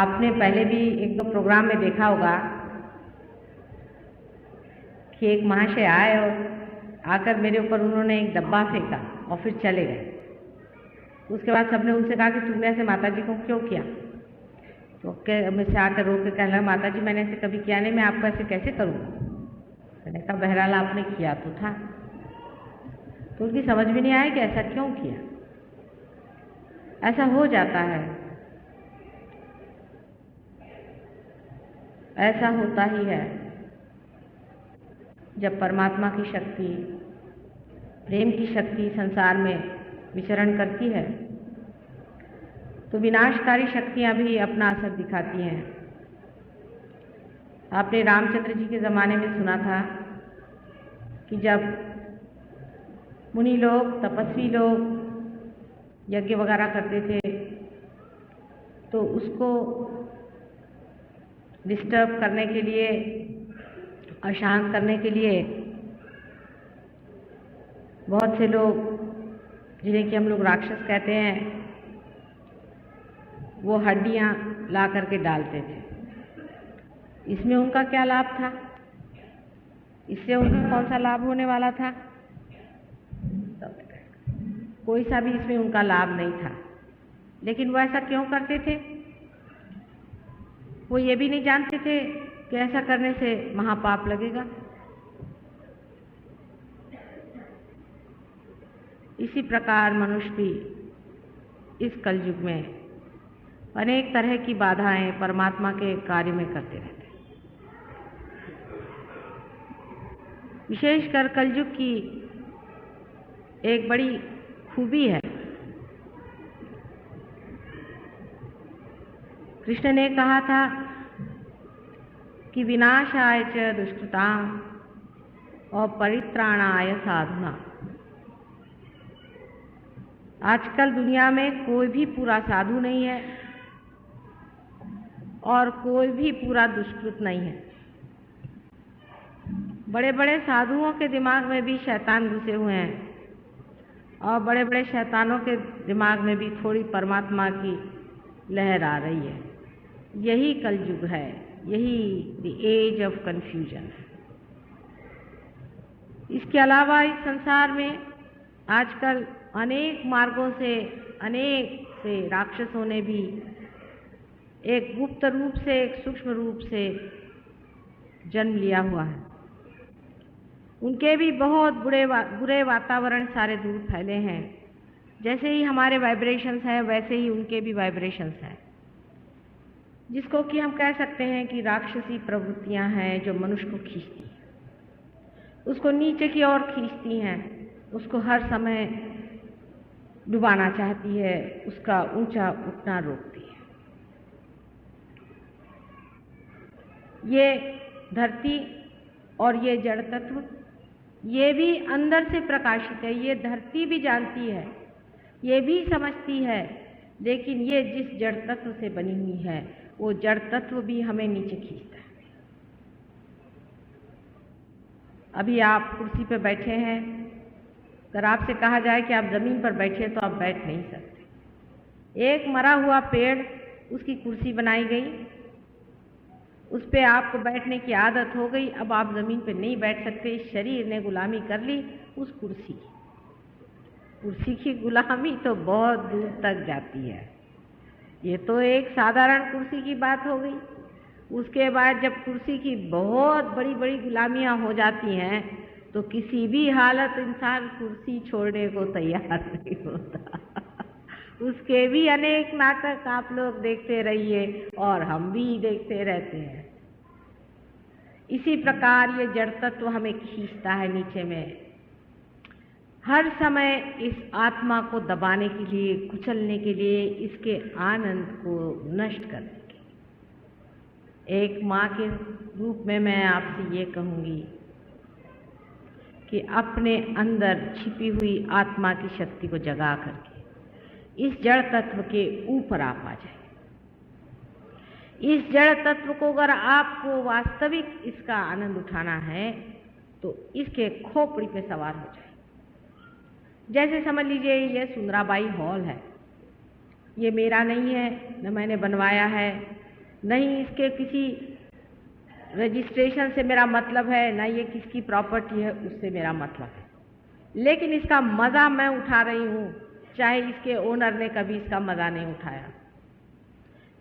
आपने पहले भी एक दो प्रोग्राम में देखा होगा कि एक महाशय आए और आकर मेरे ऊपर उन्होंने एक डब्बा फेंका और फिर चले गए। उसके बाद सबने उनसे कहा कि तुमने ऐसे माता जी को क्यों किया? तो मुझसे आकर रो के कहने लगा, माता जी मैंने ऐसे कभी किया नहीं, मैं आपको ऐसे कैसे करूँ? मैंने कहा बहरहाल आपने किया तो था। तो उनकी समझ में नहीं आया कि ऐसा क्यों किया। ऐसा हो जाता है, ऐसा होता ही है। जब परमात्मा की शक्ति, प्रेम की शक्ति संसार में विचरण करती है तो विनाशकारी शक्तियां भी अपना असर दिखाती हैं। आपने रामचंद्र जी के ज़माने में सुना था कि जब मुनि लोग, तपस्वी लोग यज्ञ वगैरह करते थे तो उसको डिस्टर्ब करने के लिए, अशांत करने के लिए बहुत से लोग, जिन्हें कि हम लोग राक्षस कहते हैं, वो हड्डियां ला करके डालते थे। इसमें उनका क्या लाभ था? इससे उनका कौन सा लाभ होने वाला था? कोई सा भी इसमें उनका लाभ नहीं था। लेकिन वो ऐसा क्यों करते थे? वो ये भी नहीं जानते थे कि ऐसा करने से महापाप लगेगा। इसी प्रकार मनुष्य भी इस कलयुग में अनेक तरह की बाधाएं परमात्मा के कार्य में करते रहते हैं। विशेषकर कलयुग की एक बड़ी खूबी है, कृष्ण ने कहा था कि विनाशाय च दुष्कृताम् और परित्राणाय साधुनाम्। आजकल दुनिया में कोई भी पूरा साधु नहीं है और कोई भी पूरा दुष्कृत नहीं है। बड़े बड़े साधुओं के दिमाग में भी शैतान घुसे हुए हैं और बड़े बड़े शैतानों के दिमाग में भी थोड़ी परमात्मा की लहर आ रही है। यही कलयुग है, यही द एज ऑफ कन्फ्यूजन है। इसके अलावा इस संसार में आजकल अनेक मार्गों से, अनेक से राक्षसों ने भी एक गुप्त रूप से, एक सूक्ष्म रूप से जन्म लिया हुआ है। उनके भी बहुत बुरे वातावरण सारे दूर फैले हैं। जैसे ही हमारे वाइब्रेशंस हैं वैसे ही उनके भी वाइब्रेशंस हैं, जिसको कि हम कह सकते हैं कि राक्षसी प्रवृत्तियां हैं जो मनुष्य को खींचती हैं, उसको नीचे की ओर खींचती हैं, उसको हर समय डुबाना चाहती है, उसका ऊंचा उठना रोकती है। ये धरती और ये जड़ तत्व, ये भी अंदर से प्रकाशित है। ये धरती भी जानती है, ये भी समझती है, लेकिन ये जिस जड़ तत्व से बनी हुई है वो जड़ तत्व भी हमें नीचे खींचता है। अभी आप कुर्सी पर बैठे हैं, अगर आपसे कहा जाए कि आप ज़मीन पर बैठे तो आप बैठ नहीं सकते। एक मरा हुआ पेड़, उसकी कुर्सी बनाई गई, उस पर आपको बैठने की आदत हो गई, अब आप ज़मीन पर नहीं बैठ सकते। शरीर ने गुलामी कर ली उस कुर्सी की। कुर्सी की गुलामी तो बहुत दूर तक जाती है। ये तो एक साधारण कुर्सी की बात हो गई। उसके बाद जब कुर्सी की बहुत बड़ी बड़ी गुलामियां हो जाती हैं तो किसी भी हालत इंसान कुर्सी छोड़ने को तैयार नहीं होता। उसके भी अनेक नाटक आप लोग देखते रहिए और हम भी देखते रहते हैं। इसी प्रकार ये जड़ तत्व हमें खींचता है नीचे में, हर समय इस आत्मा को दबाने के लिए, कुचलने के लिए, इसके आनंद को नष्ट करने के लिए। एक माँ के रूप में मैं आपसे ये कहूँगी कि अपने अंदर छिपी हुई आत्मा की शक्ति को जगा करके इस जड़ तत्व के ऊपर आप आ जाए। इस जड़ तत्व को अगर आपको वास्तविक इसका आनंद उठाना है तो इसके खोपड़ी पे सवार हो जाए। जैसे समझ लीजिए ये सुंदराबाई हॉल है, ये मेरा नहीं है, न मैंने बनवाया है, नहीं इसके किसी रजिस्ट्रेशन से मेरा मतलब है, ना ये किसकी प्रॉपर्टी है उससे मेरा मतलब है, लेकिन इसका मज़ा मैं उठा रही हूँ, चाहे इसके ओनर ने कभी इसका मज़ा नहीं उठाया।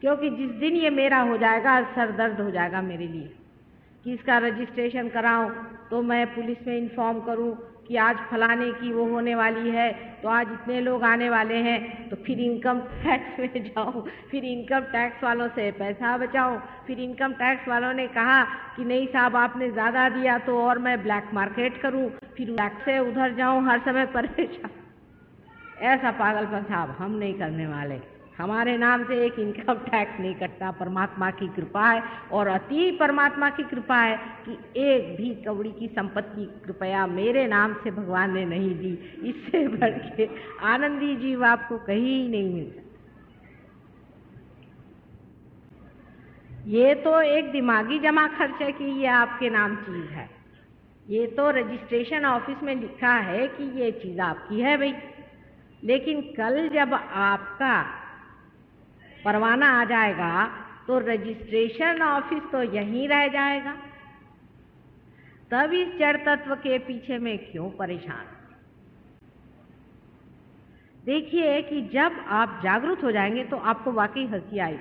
क्योंकि जिस दिन ये मेरा हो जाएगा सर दर्द हो जाएगा मेरे लिए कि इसका रजिस्ट्रेशन कराऊं, तो मैं पुलिस में इन्फॉर्म करूं कि आज फलाने की वो होने वाली है, तो आज इतने लोग आने वाले हैं, तो फिर इनकम टैक्स में जाऊं, फिर इनकम टैक्स वालों से पैसा बचाऊं, फिर इनकम टैक्स वालों ने कहा कि नहीं साहब आपने ज़्यादा दिया तो और मैं ब्लैक मार्केट करूं, फिर ब्लैक से उधर जाऊं, हर समय परेशान। ऐसा पागलपन साहब हम नहीं करने वाले। हमारे नाम से एक इनकम टैक्स नहीं कटता, परमात्मा की कृपा है, और अति परमात्मा की कृपा है कि एक भी कौड़ी की संपत्ति कृपया मेरे नाम से भगवान ने नहीं दी। इससे बढ़ के आनंदी जीव आपको कहीं नहीं मिलता। ये तो एक दिमागी जमा खर्च है कि ये आपके नाम चीज है, ये तो रजिस्ट्रेशन ऑफिस में लिखा है कि ये चीज आपकी है भाई, लेकिन कल जब आपका परवाना आ जाएगा तो रजिस्ट्रेशन ऑफिस तो यहीं रह जाएगा। तब इस जड़ तत्व के पीछे में क्यों परेशान? देखिए कि जब आप जागरूक हो जाएंगे तो आपको वाकई हंसी आई।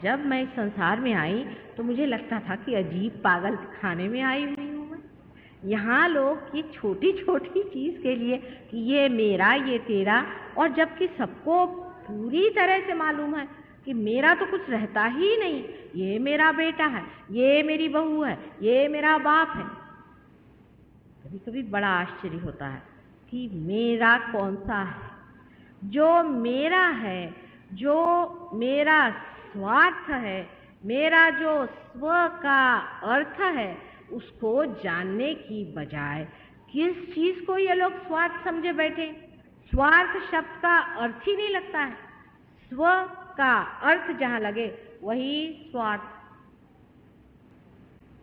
जब मैं इस संसार में आई तो मुझे लगता था कि अजीब पागल खाने में आई हुई हूँ मैं। यहाँ लोग ये छोटी छोटी चीज के लिए कि ये मेरा ये तेरा, और जबकि सबको पूरी तरह से मालूम है कि मेरा तो कुछ रहता ही नहीं, ये मेरा बेटा है, ये मेरी बहू है, ये मेरा बाप है। कभी कभी बड़ा आश्चर्य होता है कि मेरा कौन सा है। जो मेरा है, जो मेरा स्वार्थ है, मेरा जो स्व का अर्थ है, उसको जानने की बजाय किस चीज को ये लोग स्वार्थ समझे बैठे। स्वार्थ शब्द का अर्थ ही नहीं लगता है, स्व का अर्थ जहां लगे वही स्वार्थ।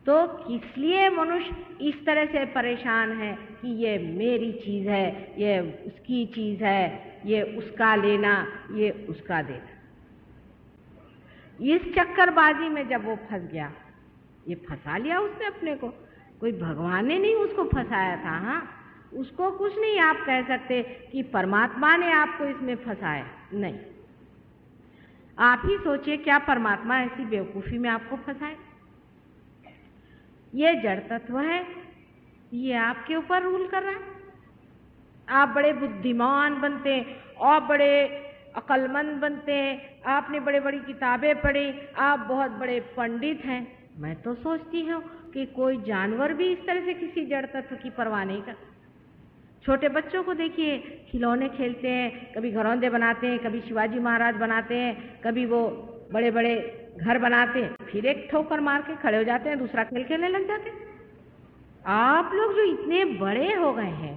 तो किस लिए मनुष्य इस तरह से परेशान है कि ये मेरी चीज है, ये उसकी चीज है, ये उसका लेना, ये उसका देना। इस चक्करबाजी में जब वो फंस गया, ये फंसा लिया उसने अपने को, कोई भगवान ने नहीं उसको फंसाया था। हाँ, उसको कुछ नहीं आप कह सकते कि परमात्मा ने आपको इसमें फंसाया, नहीं। आप ही सोचिए क्या परमात्मा ऐसी बेवकूफी में आपको फंसाए? ये जड़ तत्व है, ये आपके ऊपर रूल कर रहा है। आप बड़े बुद्धिमान बनते हैं और बड़े अक्लमंद बनते हैं, आपने बड़े बड़ी किताबें पढ़ी, आप बहुत बड़े पंडित हैं। मैं तो सोचती हूँ कि कोई जानवर भी इस तरह से किसी जड़ तत्व की परवाह नहीं करता। छोटे बच्चों को देखिए, खिलौने खेलते हैं, कभी घरौंदे बनाते हैं, कभी शिवाजी महाराज बनाते हैं, कभी वो बड़े बड़े घर बनाते हैं, फिर एक ठोकर मार के खड़े हो जाते हैं, दूसरा खेल खेलने लग जाते हैं। आप लोग जो इतने बड़े हो गए हैं,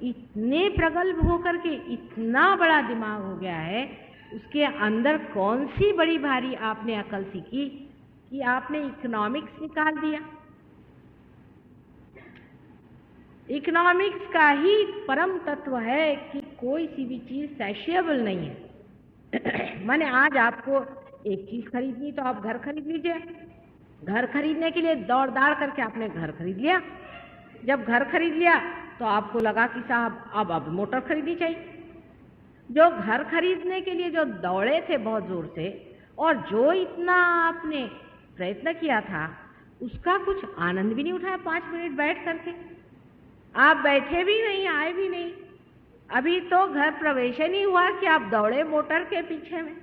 इतने प्रगल्भ होकर के इतना बड़ा दिमाग हो गया है, उसके अंदर कौन सी बड़ी भारी आपने अकल सीखी कि आपने इकोनॉमिक्स निकाल दिया। इकोनॉमिक्स का ही परम तत्व है कि कोई सी भी चीज सैशिएबल नहीं है। माने आज आपको एक चीज खरीदनी तो आप घर खरीद लीजिए, घर खरीदने के लिए दौड़ दाड़ करके आपने घर खरीद लिया। जब घर खरीद लिया तो आपको लगा कि साहब अब मोटर खरीदनी चाहिए। जो घर खरीदने के लिए जो दौड़े थे बहुत जोर से, और जो इतना आपने प्रयत्न किया था, उसका कुछ आनंद भी नहीं उठाया। 5 मिनट बैठ करके आप बैठे भी नहीं, आए भी नहीं, अभी तो घर प्रवेश नहीं हुआ कि आप दौड़े मोटर के पीछे में।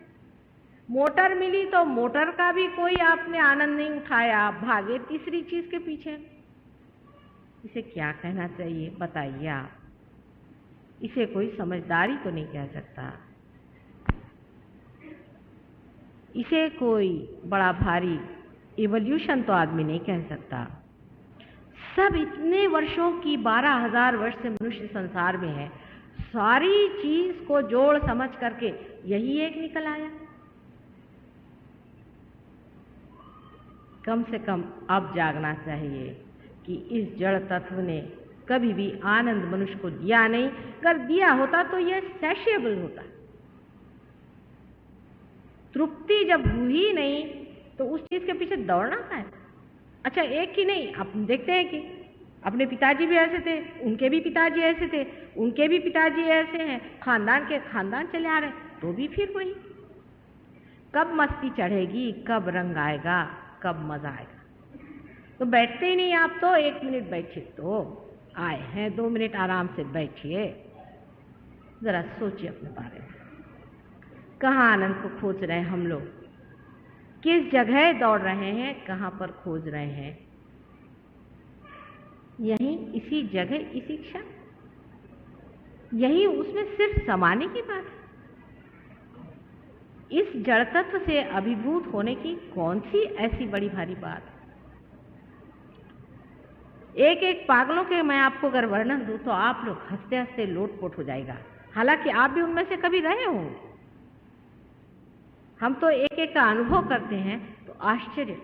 मोटर मिली तो मोटर का भी कोई आपने आनंद नहीं उठाया, आप भागे तीसरी चीज के पीछे। इसे क्या कहना चाहिए बताइए आप? इसे कोई समझदारी तो नहीं कह सकता, इसे कोई बड़ा भारी इवोल्यूशन तो आदमी नहीं कह सकता। सब इतने वर्षों की 12,000 वर्ष से मनुष्य संसार में है, सारी चीज को जोड़ समझ करके यही एक निकल आया। कम से कम अब जागना चाहिए कि इस जड़ तत्व ने कभी भी आनंद मनुष्य को दिया नहीं। अगर दिया होता तो यह सैशिएबल होता। तृप्ति जब हुई नहीं तो उस चीज़ के पीछे दौड़ना का है। अच्छा, एक ही नहीं, आप देखते हैं कि अपने पिताजी भी ऐसे थे, उनके भी पिताजी ऐसे थे, उनके भी पिताजी ऐसे हैं, खानदान के खानदान चले आ रहे, तो भी फिर वही। कब मस्ती चढ़ेगी, कब रंग आएगा, कब मजा आएगा। तो बैठते ही नहीं आप, तो 1 मिनट बैठिए, तो आए हैं 2 मिनट आराम से बैठिए, जरा सोचिए अपने बारे में। कहाँ आनंद को खोज रहे हैं हम लोग, किस जगह दौड़ रहे हैं, कहाँ पर खोज रहे हैं? यहीं, इसी जगह, इसी क्षण, यही उसमें सिर्फ समाने की बात है। इस जड़ तत्व से अभिभूत होने की कौन सी ऐसी बड़ी भारी बात है? एक एक पागलों के मैं आपको अगर वर्णन दूं तो आप लोग हंसते हंसते लोटपोट हो जाएगा, हालांकि आप भी उनमें से कभी रहे हो। हम तो एक एक का अनुभव करते हैं तो आश्चर्य।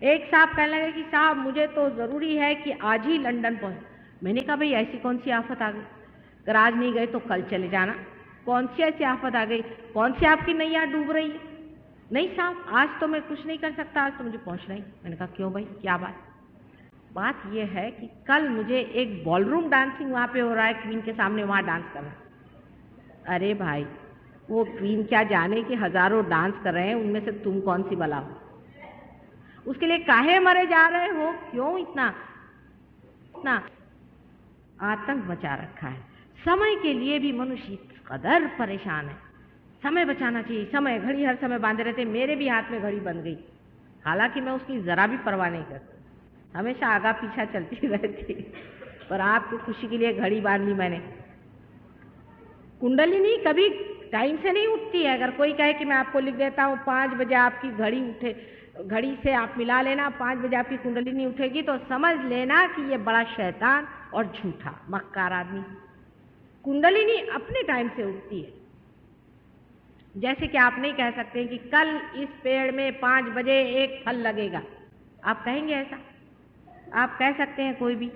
एक साहब कहने लगे कि साहब मुझे तो जरूरी है कि आज ही लंदन पहुंच। मैंने कहा भाई ऐसी कौन सी आफत आ गई, अगर आज नहीं गए तो कल चले जाना। कौन सी ऐसी आफत आ गई, कौन सी आपकी नैया डूब रही है? नहीं साहब आज तो मैं कुछ नहीं कर सकता, आज तो मुझे पहुंचना ही। मैंने कहा क्यों भाई, क्या बात? बात यह है कि कल मुझे एक बॉलरूम डांसिंग वहां पे हो रहा है, क्वीन के सामने, वहां डांस करना। अरे भाई वो क्वीन क्या जाने कि हजारों डांस कर रहे हैं, उनमें से तुम कौन सी बला हो? उसके लिए काहे मरे जा रहे हो? क्यों इतना इतना आतंक मचा रखा है? समय के लिए भी मनुष्य इस कदर परेशान है। समय बचाना चाहिए, समय, घड़ी हर समय बांधे रहते। मेरे भी हाथ में घड़ी बंध गई, हालांकि मैं उसकी जरा भी परवाह नहीं करती, हमेशा आगा पीछा चलती रहती, पर आपकी खुशी के लिए घड़ी बांध ली मैंने। कुंडलिनी कभी टाइम से नहीं उठती है। अगर कोई कहे कि मैं आपको लिख देता हूँ 5 बजे आपकी घड़ी उठे, घड़ी से आप मिला लेना, 5 बजे आपकी कुंडलिनी उठेगी, तो समझ लेना कि ये बड़ा शैतान और झूठा मक्कार आदमी। कुंडलिनी अपने टाइम से उठती है। जैसे कि आप नहीं कह सकते कि कल इस पेड़ में 5 बजे एक फल लगेगा, आप कहेंगे ऐसा? आप कह सकते हैं कोई भी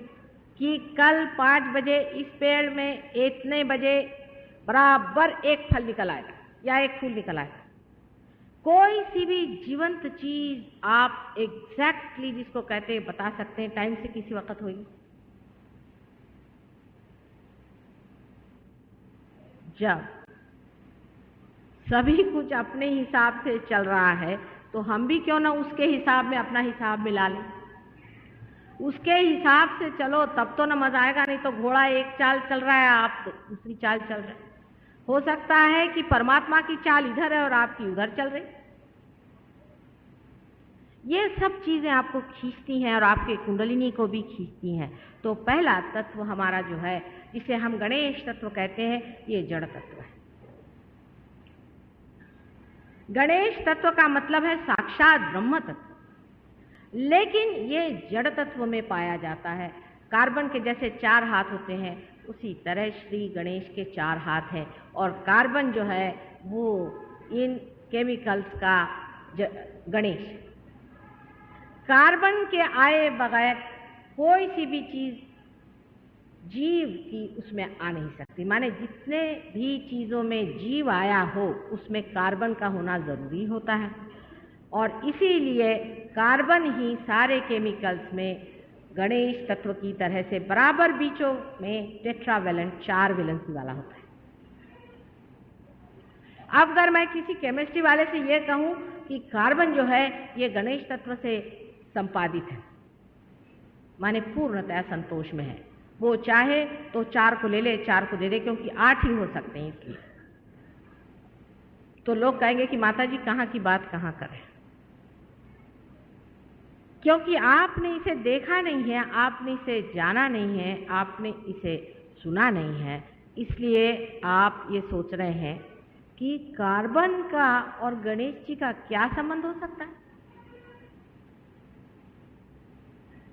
कि कल 5 बजे इस पेड़ में इतने बजे बराबर एक फल निकल आएगा या एक फूल निकल आएगा? कोई सी भी जीवंत चीज आप एग्जैक्टली जिसको कहते हैं बता सकते हैं टाइम से किसी वक्त होगी? जब सभी कुछ अपने हिसाब से चल रहा है तो हम भी क्यों ना उसके हिसाब में अपना हिसाब मिला लें। उसके हिसाब से चलो तब तो ना मजा आएगा, नहीं तो घोड़ा एक चाल चल रहा है, आप तो दूसरी चाल चल रहे हैं। हो सकता है कि परमात्मा की चाल इधर है और आपकी उधर चल रही। ये सब चीजें आपको खींचती हैं और आपके कुंडलिनी को भी खींचती हैं। तो पहला तत्व हमारा जो है, जिसे हम गणेश तत्व कहते हैं, ये जड़ तत्व है। गणेश तत्व का मतलब है साक्षात ब्रह्म तत्व, लेकिन ये जड़ तत्व में पाया जाता है। कार्बन के जैसे 4 हाथ होते हैं, उसी तरह श्री गणेश के 4 हाथ हैं, और कार्बन जो है वो इन केमिकल्स का गणेश। कार्बन के आए बगैर कोई सी भी चीज जीव की उसमें आ नहीं सकती। माने जितने भी चीजों में जीव आया हो उसमें कार्बन का होना जरूरी होता है, और इसीलिए कार्बन ही सारे केमिकल्स में गणेश तत्व की तरह से बराबर बीचों में टेट्रावेलेंट 4 वैलेंसी वाला होता है। अब अगर मैं किसी केमिस्ट्री वाले से यह कहूं कि कार्बन जो है ये गणेश तत्व से संपादित है, माने पूर्णतः संतोष में है, वो चाहे तो 4 को ले ले, 4 को दे दे, क्योंकि 8 ही हो सकते हैं इसलिए। तो लोग कहेंगे कि माता जी कहाँ की बात कहाँ करें, क्योंकि आपने इसे देखा नहीं है, आपने इसे जाना नहीं है, आपने इसे सुना नहीं है, इसलिए आप ये सोच रहे हैं कि कार्बन का और गणेश जी का क्या संबंध हो सकता है।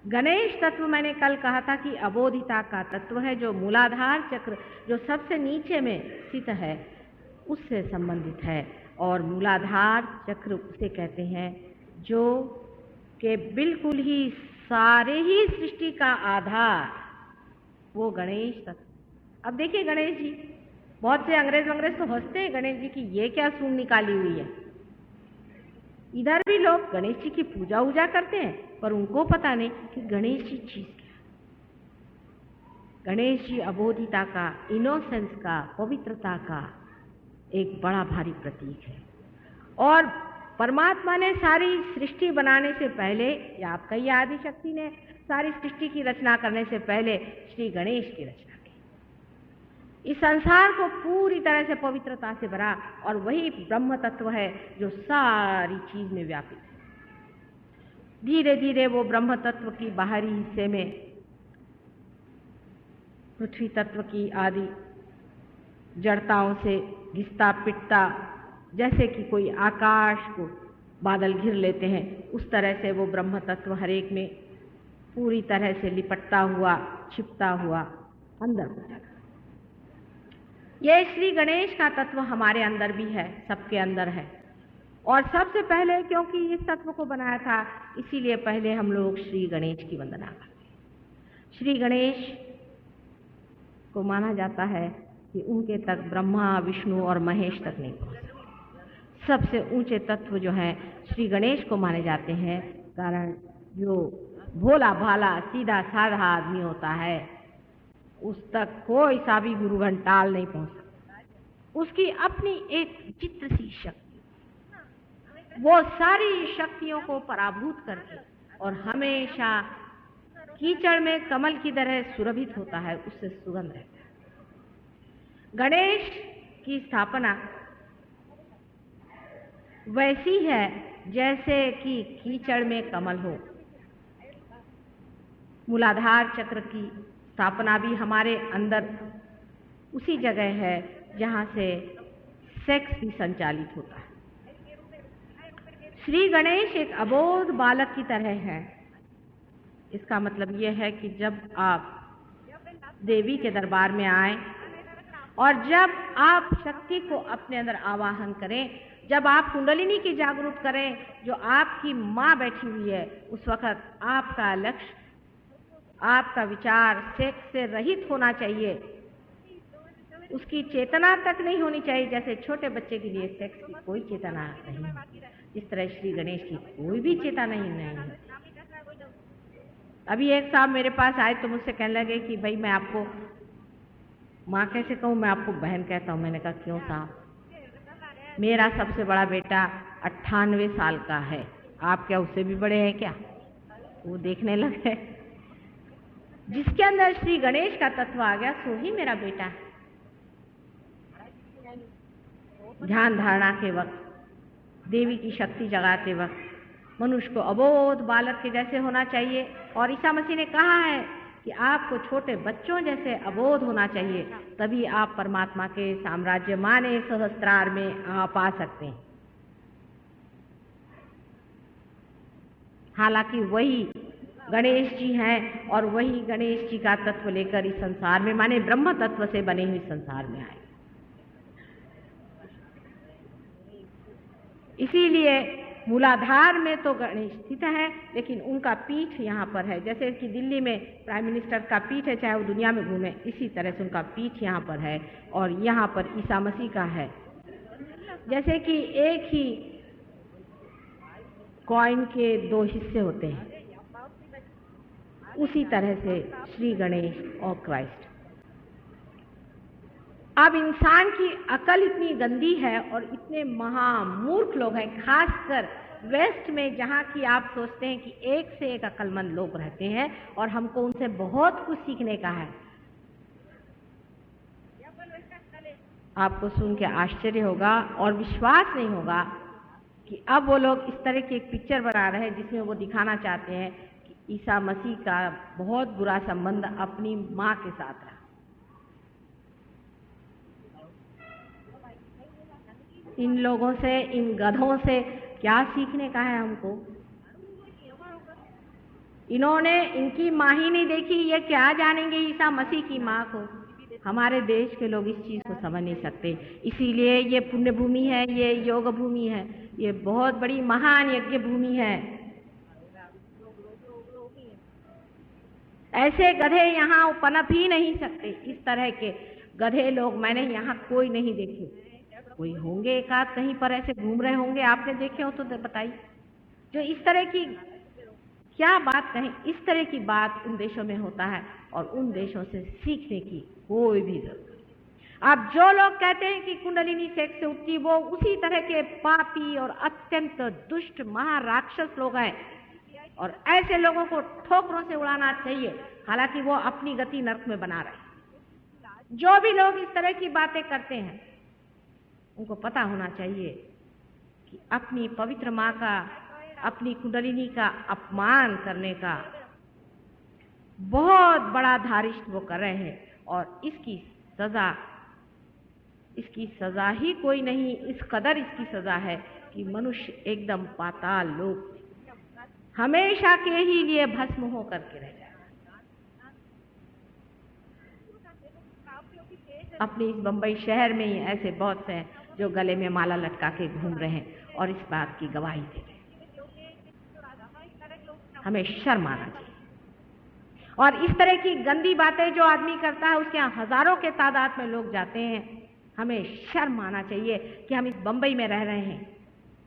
गणेश तत्व मैंने कल कहा था कि अबोधिता का तत्व है, जो मूलाधार चक्र जो सबसे नीचे में स्थित है उससे संबंधित है, और मूलाधार चक्र उसे कहते हैं जो कि बिल्कुल ही सारे ही सृष्टि का आधार, वो गणेश तत्व। अब देखिए गणेश जी, बहुत से अंग्रेज तो हंसते हैं गणेश जी की, ये क्या सूंड निकाली हुई है। इधर भी लोग गणेश जी की पूजा वूजा करते हैं, पर उनको पता नहीं कि गणेश जी चीज क्या है। गणेश जी अबोधिता का, इनोसेंस का, पवित्रता का एक बड़ा भारी प्रतीक है। और परमात्मा ने सारी सृष्टि बनाने से पहले, या आपका ही आदि शक्ति ने सारी सृष्टि की रचना करने से पहले श्री गणेश की रचना की। इस संसार को पूरी तरह से पवित्रता से भरा, और वही ब्रह्म तत्व है जो सारी चीज में व्यापित है। धीरे धीरे वो ब्रह्म तत्व की बाहरी हिस्से में पृथ्वी तत्व की आदि जड़ताओं से घिसता पिटता, जैसे कि कोई आकाश को बादल घिर लेते हैं, उस तरह से वो ब्रह्म तत्व हर एक में पूरी तरह से लिपटता हुआ, छिपता हुआ अंदर हो जाता है। ये श्री गणेश का तत्व हमारे अंदर भी है, सबके अंदर है। और सबसे पहले, क्योंकि इस तत्व को बनाया था, इसीलिए पहले हम लोग श्री गणेश की वंदना करते हैं। श्री गणेश को माना जाता है कि उनके तक ब्रह्मा, विष्णु और महेश तक नहीं पहुंच सकते। सबसे ऊंचे तत्व जो हैं श्री गणेश को माने जाते हैं, कारण जो भोला भाला सीधा साधा आदमी होता है, उस तक कोई सा भी गुरु घंटाल नहीं पहुंच सकता। उसकी अपनी एक चित्र सी शक्ति, वो सारी शक्तियों को पराभूत करके और हमेशा कीचड़ में कमल की तरह सुरभित होता है, उससे सुगंध रहता है। गणेश की स्थापना वैसी है जैसे कि कीचड़ में कमल हो। मूलाधार चक्र की स्थापना भी हमारे अंदर उसी जगह है जहां से सेक्स भी संचालित होता है। श्री गणेश एक अबोध बालक की तरह है। इसका मतलब यह है कि जब आप देवी के दरबार में आए और जब आप शक्ति को अपने अंदर आवाहन करें, जब आप कुंडलिनी की जागरूक करें जो आपकी माँ बैठी हुई है, उस वक्त आपका लक्ष्य, आपका विचार सेक्स से रहित होना चाहिए। उसकी चेतना तक नहीं होनी चाहिए। जैसे छोटे बच्चे के लिए सेक्स की कोई चेतना नहीं है, इस तरह श्री गणेश की कोई भी चेतना नहीं है। अभी एक साहब मेरे पास आए तो मुझसे कहने लगे कि भाई मैं आपको माँ कैसे कहूँ, मैं आपको बहन कहता हूँ। मैंने कहा क्यों साहब? मेरा सबसे बड़ा बेटा 98 साल का है, आप क्या उससे भी बड़े हैं क्या? वो देखने लगे। जिसके अंदर श्री गणेश का तत्व आ गया सो ही मेरा बेटा है। ध्यान धारणा के वक्त, देवी की शक्ति जगाते वक्त मनुष्य को अबोध बालक के जैसे होना चाहिए। और ईसा मसीह ने कहा है कि आपको छोटे बच्चों जैसे अबोध होना चाहिए, तभी आप परमात्मा के साम्राज्य माने सहस्त्रार में आप आ सकते हैं। हालांकि वही गणेश जी हैं और वही गणेश जी का तत्व लेकर इस संसार में, माने ब्रह्म तत्व से बने हुए संसार में आए। इसीलिए मूलाधार में तो गणेश स्थित है, लेकिन उनका पीठ यहाँ पर है। जैसे कि दिल्ली में प्राइम मिनिस्टर का पीठ है, चाहे वो दुनिया में घूमे, इसी तरह से उनका पीठ यहाँ पर है और यहाँ पर ईसा मसीह का है। जैसे कि एक ही कॉइन के दो हिस्से होते हैं, उसी तरह से श्री गणेश और क्राइस्ट। अब इंसान की अकल इतनी गंदी है और इतने महामूर्ख लोग हैं, खासकर वेस्ट में, जहाँ की आप सोचते हैं कि एक से एक अकलमंद लोग रहते हैं और हमको उनसे बहुत कुछ सीखने का है। आपको सुन के आश्चर्य होगा और विश्वास नहीं होगा कि अब वो लोग इस तरह की एक पिक्चर बना रहे हैं जिसमें वो दिखाना चाहते हैं कि ईसा मसीह का बहुत बुरा संबंध अपनी माँ के साथ रहा। इन लोगों से, इन गधों से क्या सीखने का है हमको? इन्होंने इनकी माँ ही नहीं देखी, ये क्या जानेंगे ईसा मसीह की माँ को? हमारे देश के लोग इस चीज को समझ नहीं सकते। इसीलिए ये पुण्य भूमि है, ये योग भूमि है, ये बहुत बड़ी महान यज्ञ भूमि है। ऐसे गधे यहाँ पनप ही नहीं सकते। इस तरह के गधे लोग मैंने यहाँ कोई नहीं देखे। कोई होंगे एक आध कहीं पर ऐसे घूम रहे होंगे, आपने देखे हो तो बताइए। जो इस तरह की क्या बात कहें, इस तरह की बात उन देशों में होता है और उन देशों से सीखने की कोई भी जरूरत नहीं। अब जो लोग कहते हैं कि कुंडलिनी सेक्स से उठती, वो उसी तरह के पापी और अत्यंत दुष्ट महाराक्षस लोग हैं और ऐसे लोगों को ठोकरों से उड़ाना चाहिए, हालांकि वो अपनी गति नरक में बना रहे हैं। जो भी लोग इस तरह की बातें करते हैं उनको पता होना चाहिए कि अपनी पवित्र माँ का, अपनी कुंडलिनी का अपमान करने का बहुत बड़ा धारिष्ट वो कर रहे हैं और इसकी सजा ही कोई नहीं, इस कदर इसकी सजा है कि मनुष्य एकदम पाताल लोक हमेशा के ही लिए भस्म हो करके रह जाए। अपने इस बंबई शहर में ही ऐसे बहुत से हैं जो गले में माला लटका के घूम रहे हैं और इस बात की गवाही दे रहे हैं। हमें शर्म आना चाहिए। और इस तरह की गंदी बातें जो आदमी करता है उसके यहाँ हजारों के तादाद में लोग जाते हैं। हमें शर्म आना चाहिए कि हम इस बंबई में रह रहे हैं।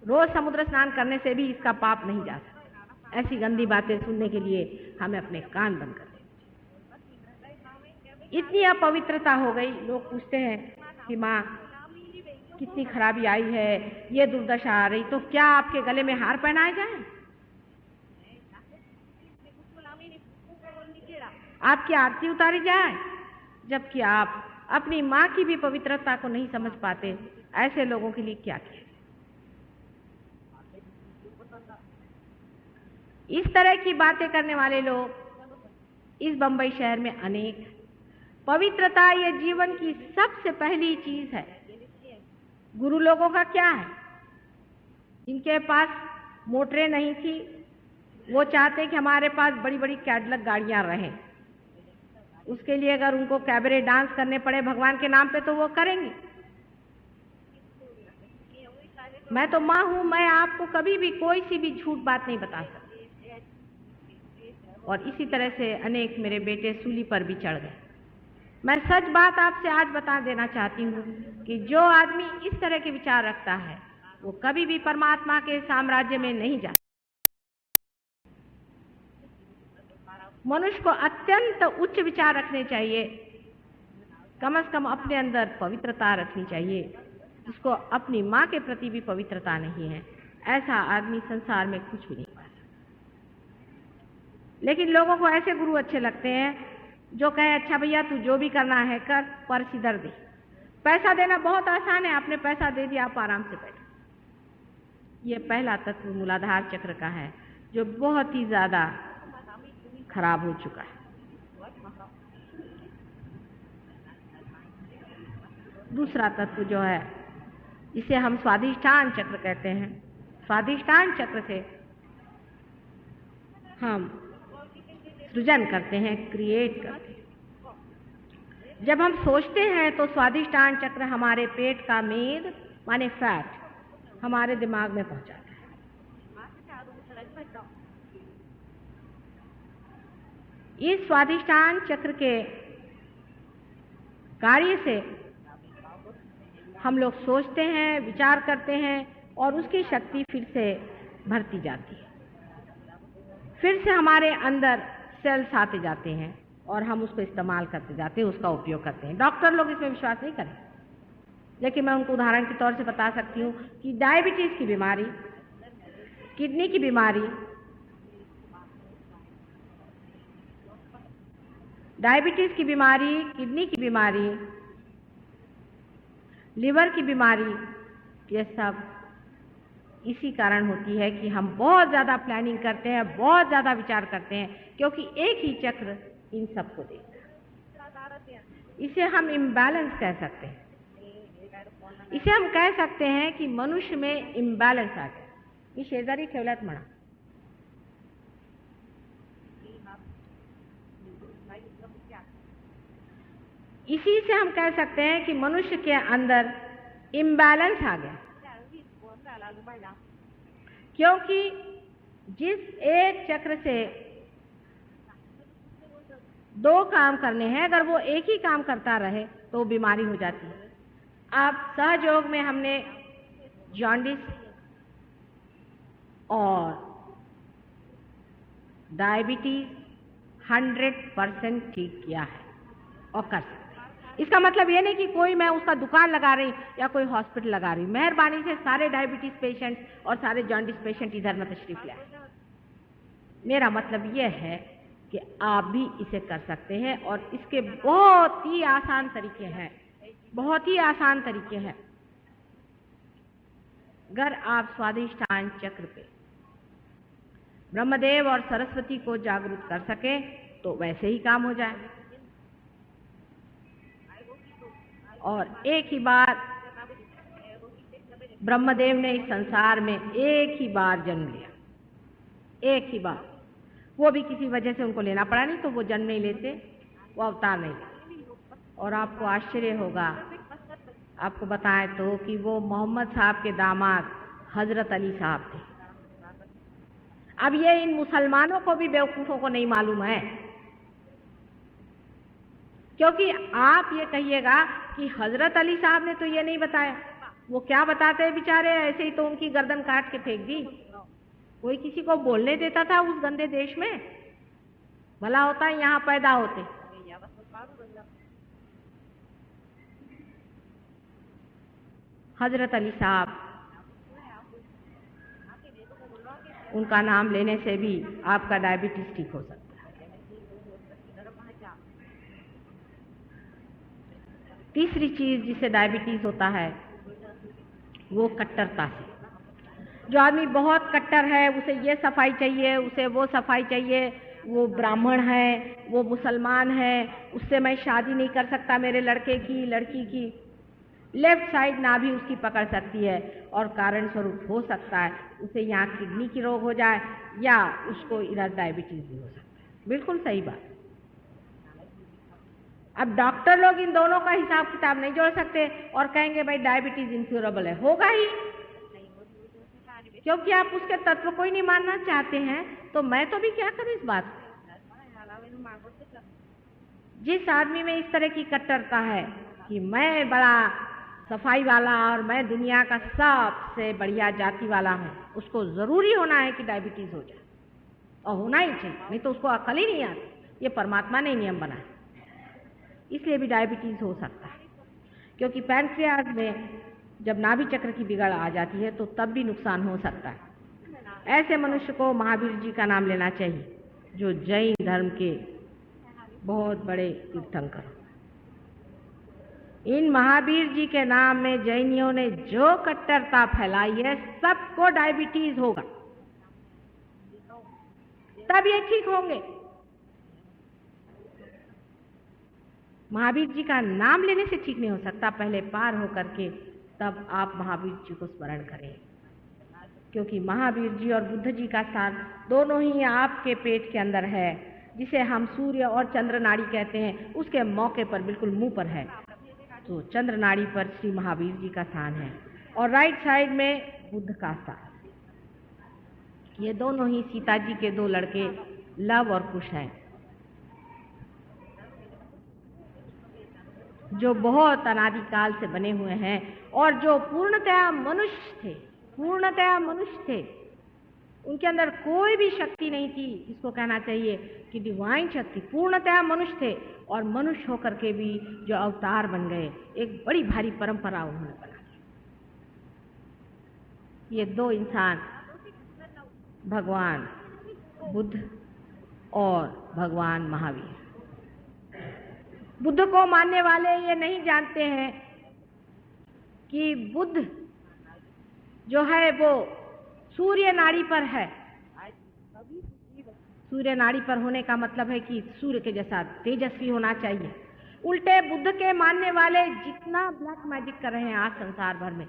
रोज समुद्र स्नान करने से भी इसका पाप नहीं जा सकता। ऐसी गंदी बातें सुनने के लिए हमें अपने कान बंद कर दें। इतनी अपवित्रता हो गई, लोग पूछते हैं कि माँ कितनी खराबी आई है, ये दुर्दशा आ रही, तो क्या आपके गले में हार पहनाए जाएं? आपकी आरती उतारी जाए? जबकि आप अपनी माँ की भी पवित्रता को नहीं समझ पाते। ऐसे लोगों के लिए क्या किया? इस तरह की बातें करने वाले लोग इस बंबई शहर में अनेक। पवित्रता ये जीवन की सबसे पहली चीज है। गुरु लोगों का क्या है? इनके पास मोटरें नहीं थी, वो चाहते कि हमारे पास बड़ी बड़ी कैडलक गाड़ियां रहें। उसके लिए अगर उनको कैबरे डांस करने पड़े भगवान के नाम पे तो वो करेंगे। मैं तो माँ हूं, मैं आपको कभी भी कोई सी भी झूठ बात नहीं बता सकती। और इसी तरह से अनेक मेरे बेटे सूली पर भी चढ़ गए। मैं सच बात आपसे आज बता देना चाहती हूँ कि जो आदमी इस तरह के विचार रखता है वो कभी भी परमात्मा के साम्राज्य में नहीं जा। मनुष्य को अत्यंत उच्च विचार रखने चाहिए। कम से कम अपने अंदर पवित्रता रखनी चाहिए। जिसको अपनी माँ के प्रति भी पवित्रता नहीं है, ऐसा आदमी संसार में कुछ भी नहीं पा सकता। लेकिन लोगों को ऐसे गुरु अच्छे लगते हैं जो कहे अच्छा भैया तू जो भी करना है कर, पर सिधर दे। पैसा देना बहुत आसान है, आपने पैसा दे दिया, आप आराम से बैठो। ये पहला तत्व मूलाधार चक्र का है जो बहुत ही ज्यादा खराब हो चुका है। दूसरा तत्व जो है इसे हम स्वाधिष्ठान चक्र कहते हैं। स्वाधिष्ठान चक्र से हम सृजन करते हैं, क्रिएट करते हैं। जब हम सोचते हैं तो स्वाधिष्ठान चक्र हमारे पेट का मेद माने फैट हमारे दिमाग में पहुंचाता है। इस स्वाधिष्ठान चक्र के कार्य से हम लोग सोचते हैं, विचार करते हैं और उसकी शक्ति फिर से भरती जाती है। फिर से हमारे अंदर सेल्स आते जाते हैं और हम उसको इस्तेमाल करते जाते हैं, उसका उपयोग करते हैं। डॉक्टर लोग इसमें विश्वास नहीं करें, लेकिन मैं उनको उदाहरण के तौर से बता सकती हूँ कि डायबिटीज की बीमारी, किडनी की बीमारी, डायबिटीज की बीमारी, किडनी की बीमारी, लिवर की बीमारी, ये सब इसी कारण होती है कि हम बहुत ज़्यादा प्लानिंग करते हैं, बहुत ज़्यादा विचार करते हैं, क्योंकि एक ही चक्र इन सबको देखता है। इसे हम इम्बैलेंस कह सकते हैं। इसे हम कह सकते हैं कि मनुष्य में इम्बैलेंस आ गया। ये शेजारी ठेवल्यात म्हणा। इसी से हम कह सकते हैं कि मनुष्य के अंदर इम्बैलेंस आ गया, क्योंकि जिस एक चक्र से दो काम करने हैं, अगर वो एक ही काम करता रहे तो बीमारी हो जाती है। अब सहयोग में हमने जॉन्डिस और डायबिटीज 100% ठीक किया है और कर सकते हैं। इसका मतलब ये नहीं कि कोई मैं उसका दुकान लगा रही या कोई हॉस्पिटल लगा रही। मेहरबानी से सारे डायबिटीज पेशेंट और सारे जॉन्डिस पेशेंट इधर न तशरीफ लाए। मेरा मतलब ये है कि आप भी इसे कर सकते हैं और इसके बहुत ही आसान तरीके हैं, बहुत ही आसान तरीके हैं। अगर आप स्वाधिष्ठान चक्र पे ब्रह्मदेव और सरस्वती को जागरूक कर सके तो वैसे ही काम हो जाए। और एक ही बार ब्रह्मदेव ने इस संसार में एक ही बार जन्म लिया, एक ही बार। वो भी किसी वजह से उनको लेना पड़ा, नहीं तो वो जन्म नहीं लेते, वो अवतार नहीं लेते। और आपको आश्चर्य होगा, आपको बताएं तो कि वो मोहम्मद साहब के दामाद हजरत अली साहब थे। अब ये इन मुसलमानों को भी बेवकूफों को नहीं मालूम है, क्योंकि आप ये कहिएगा कि हजरत अली साहब ने तो ये नहीं बताया। वो क्या बताते हैं बेचारे, ऐसे ही तो उनकी गर्दन काट के फेंक दी। कोई किसी को बोलने देता था उस गंदे देश में? भला होता है यहाँ पैदा होते। हजरत अली साहब, उनका नाम लेने से भी आपका डायबिटीज ठीक हो सकता है। तीसरी चीज जिससे डायबिटीज होता है वो कट्टरता से। जो आदमी बहुत कट्टर है, उसे ये सफाई चाहिए, उसे वो सफाई चाहिए, वो ब्राह्मण है, वो मुसलमान है, उससे मैं शादी नहीं कर सकता, मेरे लड़के की लड़की की लेफ्ट साइड ना भी उसकी पकड़ सकती है और कारण स्वरूप हो सकता है उसे यहाँ किडनी की रोग हो जाए या उसको इधर डायबिटीज भी हो सकता है। बिल्कुल सही बात। अब डॉक्टर लोग इन दोनों का हिसाब किताब नहीं जोड़ सकते और कहेंगे भाई डायबिटीज इनक्योरेबल है। होगा ही, क्योंकि आप उसके तत्व को ही नहीं मानना चाहते हैं। तो मैं तो भी क्या करूं इस बात को। जिस आदमी में इस तरह की कट्टरता है कि मैं बड़ा सफाई वाला और मैं दुनिया का सबसे बढ़िया जाति वाला हूं, उसको जरूरी होना है कि डायबिटीज हो जाए, और होना ही चाहिए, नहीं तो उसको अकल ही नहीं आती। ये परमात्मा ने नियम बनाया, इसलिए भी डायबिटीज हो सकता है। क्योंकि पैंक्रियाज में जब नाभि चक्र की बिगड़ आ जाती है तो तब भी नुकसान हो सकता है। ऐसे मनुष्य को महावीर जी का नाम लेना चाहिए, जो जैन धर्म के बहुत बड़े तीर्थंकर। इन महावीर जी के नाम में जैनियों ने जो कट्टरता फैलाई है, सबको डायबिटीज होगा, तब ये ठीक होंगे। महावीर जी का नाम लेने से ठीक नहीं हो सकता, पहले पार होकर के तब आप महावीर जी को स्मरण करें। क्योंकि महावीर जी और बुद्ध जी का स्थान दोनों ही आपके पेट के अंदर है, जिसे हम सूर्य और चंद्र नाड़ी कहते हैं, उसके मौके पर बिल्कुल मुंह पर है। तो चंद्र नाड़ी पर श्री महावीर जी का स्थान है और राइट साइड में बुद्ध का स्थान। ये दोनों ही सीता जी के दो लड़के लव और कुश हैं, जो बहुत अनादिकाल से बने हुए हैं और जो पूर्णतया मनुष्य थे, पूर्णतया मनुष्य थे। उनके अंदर कोई भी शक्ति नहीं थी, इसको कहना चाहिए कि डिवाइन शक्ति। पूर्णतया मनुष्य थे और मनुष्य होकर के भी जो अवतार बन गए, एक बड़ी भारी परंपरा उन्होंने बना दी। ये दो इंसान भगवान बुद्ध और भगवान महावीर। बुद्ध को मानने वाले ये नहीं जानते हैं कि बुद्ध जो है वो सूर्य नाड़ी पर है। सूर्य नाड़ी पर होने का मतलब है कि सूर्य के जैसा तेजस्वी होना चाहिए। उल्टे बुद्ध के मानने वाले जितना ब्लैक मैजिक कर रहे हैं आज संसार भर में,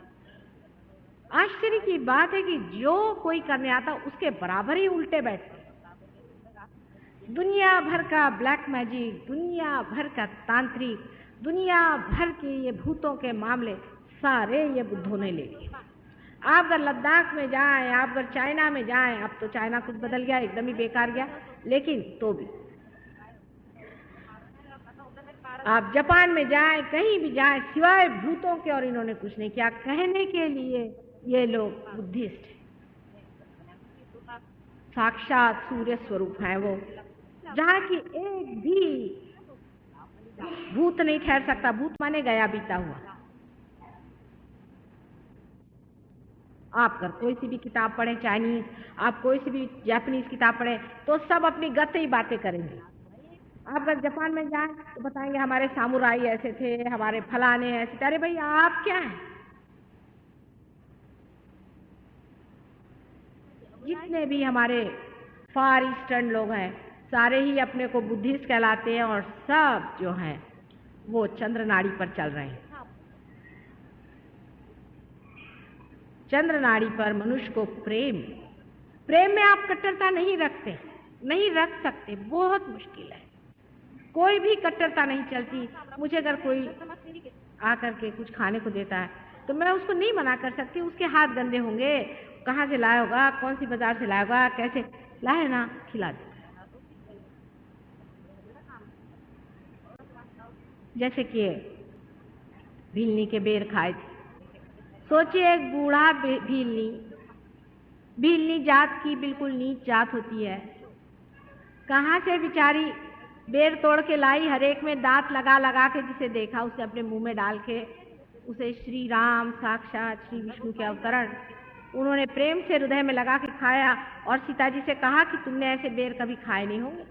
आश्चर्य की बात है कि जो कोई करने आता उसके बराबर ही उल्टे बैठते। दुनिया भर का ब्लैक मैजिक, दुनिया भर का तांत्रिक, दुनिया भर के ये भूतों के मामले सारे ये बुद्धों ने ले लिए। आप अगर लद्दाख में जाएं, आप अगर चाइना में जाएं, अब तो चाइना कुछ बदल गया, एकदम ही बेकार गया, लेकिन तो भी आप जापान में जाएं, कहीं भी जाएं, सिवाय भूतों के और इन्होंने कुछ नहीं किया। कहने के लिए ये लोग बुद्धिस्ट हैं, साक्षात सूर्य स्वरूप हैं वो, जहाँ की एक भी भूत नहीं ठहर सकता। भूत माने गया बीता हुआ। आप अगर कोई सी भी किताब पढ़ें, चाइनीज, आप कोई सी भी जापानीज किताब पढ़ें, तो सब अपनी गत ही बातें करेंगे। आप अगर जापान में जाएं तो बताएंगे हमारे सामुराई ऐसे थे, हमारे फलाने ऐसे थे। अरे भाई आप क्या हैं? जितने भी हमारे फार ईस्टर्न लोग हैं सारे ही अपने को बुद्धिस्ट कहलाते हैं और सब जो हैं वो चंद्र नाड़ी पर चल रहे हैं। चंद्र नाड़ी पर मनुष्य को प्रेम में आप कट्टरता नहीं रखते, नहीं रख सकते, बहुत मुश्किल है। कोई भी कट्टरता नहीं चलती। मुझे अगर कोई आकर के कुछ खाने को देता है तो मैं उसको नहीं मना कर सकती। उसके हाथ गंदे होंगे, कहाँ से लाया होगा, कौन सी बाजार से लाया होगा, कैसे लाए ना, खिला दे। जैसे कि भीलनी के बेर खाए थे। सोचिए एक बूढ़ा भीलनी जात की बिल्कुल नीच जात होती है, कहाँ से बेचारी बेर तोड़ के लाई, हर एक में दांत लगा लगा के जिसे देखा उसे अपने मुंह में डाल के उसे श्री राम साक्षात श्री विष्णु के अवतरण उन्होंने प्रेम से हृदय में लगा के खाया। और सीता जी से कहा कि तुमने ऐसे बेर कभी खाए नहीं होंगे,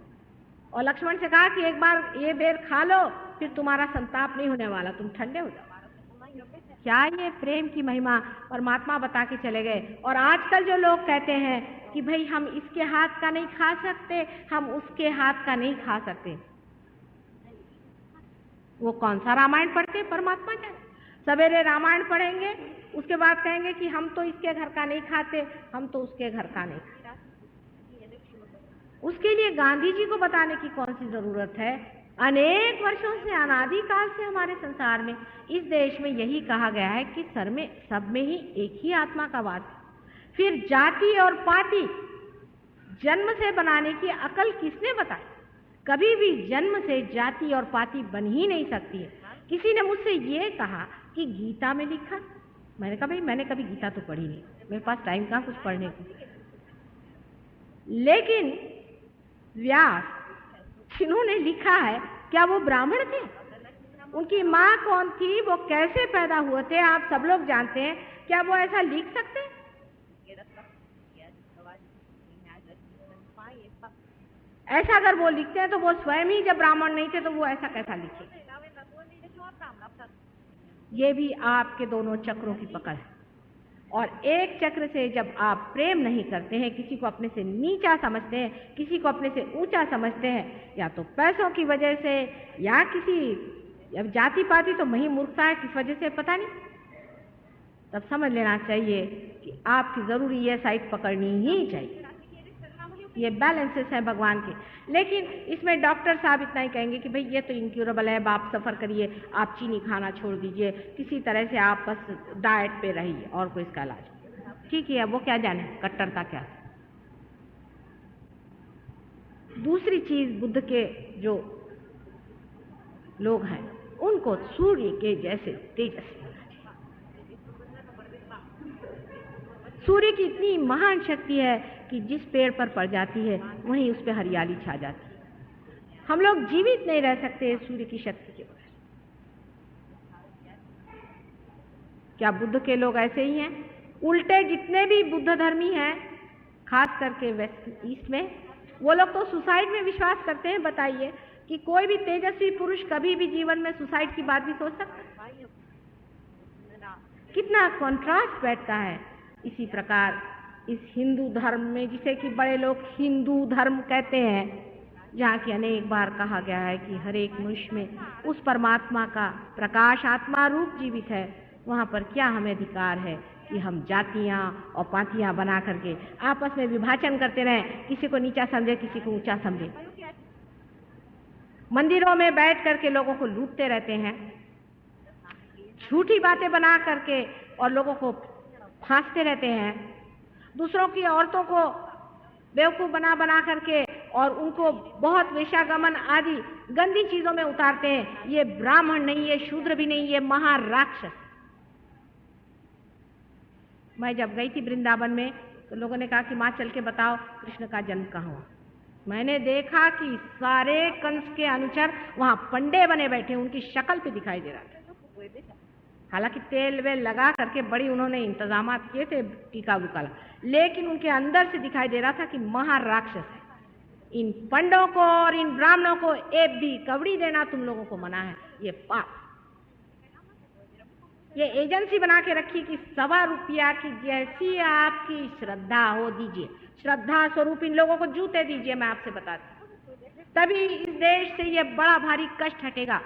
और लक्ष्मण से कहा कि एक बार ये बेर खा लो, फिर तुम्हारा संताप नहीं होने वाला, तुम ठंडे हो जाओ। क्या ये प्रेम की महिमा परमात्मा बता के चले गए। और आजकल जो लोग कहते हैं कि भाई हम इसके हाथ का नहीं खा सकते, हम उसके हाथ का नहीं खा सकते, वो कौन सा रामायण पढ़ते हैं? परमात्मा क्या सवेरे रामायण पढ़ेंगे, उसके बाद कहेंगे कि हम तो इसके घर का नहीं खाते, हम तो उसके घर का नहीं खाते। उसके लिए गांधी जी को बताने की कौन सी जरूरत है? अनेक वर्षों से, अनादिकाल से हमारे संसार में, इस देश में यही कहा गया है कि सब में ही एक ही आत्मा का वास है। फिर जाति और पाति जन्म से बनाने की अकल किसने बताई? कभी भी जन्म से जाति और पाति बन ही नहीं सकती है। किसी ने मुझसे ये कहा कि गीता में लिखा, मैंने कहा भाई मैंने कभी गीता तो पढ़ी नहीं, मेरे पास टाइम कहाँ कुछ पढ़ने को। लेकिन व्यास जिन्होंने लिखा है, क्या वो ब्राह्मण थे? उनकी माँ कौन थी? वो कैसे पैदा हुए थे? आप सब लोग जानते हैं। क्या वो ऐसा लिख सकते हैं? ऐसा अगर वो लिखते हैं तो वो स्वयं ही जब ब्राह्मण नहीं थे तो वो ऐसा कैसा लिखे? ये भी आपके दोनों चक्रों की पकड़ है। और एक चक्र से जब आप प्रेम नहीं करते हैं, किसी को अपने से नीचा समझते हैं, किसी को अपने से ऊंचा समझते हैं, या तो पैसों की वजह से या किसी अब जाति पाति तो मही मूर्खता है, किस वजह से पता नहीं, तब समझ लेना चाहिए कि आपकी जरूरी ये साइड पकड़नी ही चाहिए। ये बैलेंसेस हैं भगवान के। लेकिन इसमें डॉक्टर साहब इतना ही कहेंगे कि भाई ये तो इनक्यूरेबल है, आप सफ़र करिए, आप चीनी खाना छोड़ दीजिए, किसी तरह से आप बस डाइट पे रहिए और कोई इसका इलाज। ठीक है, वो क्या जाने कट्टरता क्या है। दूसरी चीज, बुद्ध के जो लोग हैं उनको सूर्य के जैसे तेजस्वी, सूर्य की इतनी महान शक्ति है कि जिस पेड़ पर पड़ जाती है वहीं उस पर हरियाली छा जाती है। हम लोग जीवित नहीं रह सकते सूर्य की शक्ति के बगैर। क्या बुद्ध के लोग ऐसे ही हैं? उल्टे जितने भी बुद्ध धर्मी हैं, खास करके वेस्ट ईस्ट में, वो लोग तो सुसाइड में विश्वास करते हैं। बताइए कि कोई भी तेजस्वी पुरुष कभी भी जीवन में सुसाइड की बात भी सोच सकता है? कितना कॉन्ट्रास्ट बैठता है। इसी प्रकार इस हिंदू धर्म में, जिसे कि बड़े लोग हिंदू धर्म कहते हैं, जहाँ की अनेक बार कहा गया है कि हर एक मनुष्य में उस परमात्मा का प्रकाश आत्मा रूप जीवित है, वहाँ पर क्या हमें अधिकार है कि हम जातियाँ और पातियाँ बना करके आपस में विभाजन करते रहें, किसी को नीचा समझे, किसी को ऊंचा समझे। मंदिरों में बैठ करके लोगों को लूटते रहते हैं, झूठी बातें बना करके और लोगों को फांसते रहते हैं, दूसरों की औरतों को बेवकूफ़ बना बना करके और उनको बहुत वेश्यागमन आदि गंदी चीज़ों में उतारते हैं। ये ब्राह्मण नहीं, ये शूद्र भी नहीं, ये महाराक्षस। मैं जब गई थी वृंदावन में तो लोगों ने कहा कि माँ चल के बताओ कृष्ण का जन्म कहाँ हुआ। मैंने देखा कि सारे कंस के अनुचर वहां पंडे बने बैठे, उनकी शक्ल पे दिखाई दे रहा था। हालांकि तेल वेल लगा करके बड़ी उन्होंने इंतजाम किए थे टीका बुकाला, लेकिन उनके अंदर से दिखाई दे रहा था कि महाराक्षस है। इन पंडों को और इन ब्राह्मणों को एक भी कवड़ी देना तुम लोगों को मना है, ये पाप। ये एजेंसी बना के रखी कि ₹1.25 की जैसी आपकी श्रद्धा हो दीजिए, श्रद्धा स्वरूप इन लोगों को जूते दीजिए। मैं आपसे बताती हूँ, तभी इस देश से ये बड़ा भारी कष्ट हटेगा।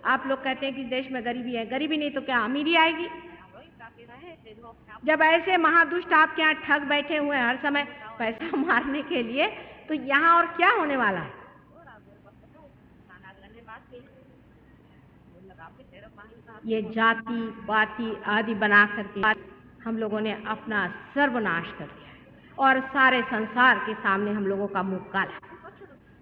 आप लोग कहते हैं कि देश में गरीबी है, गरीबी नहीं तो क्या अमीरी आएगी? जब ऐसे महादुष्ट आपके यहाँ ठग बैठे हुए हैं हर समय पैसा मारने के लिए, तो यहाँ और क्या होने वाला है? ये जाति बाती आदि बना करके हम लोगों ने अपना सर्वनाश कर दिया और सारे संसार के सामने हम लोगों का मुंह काला।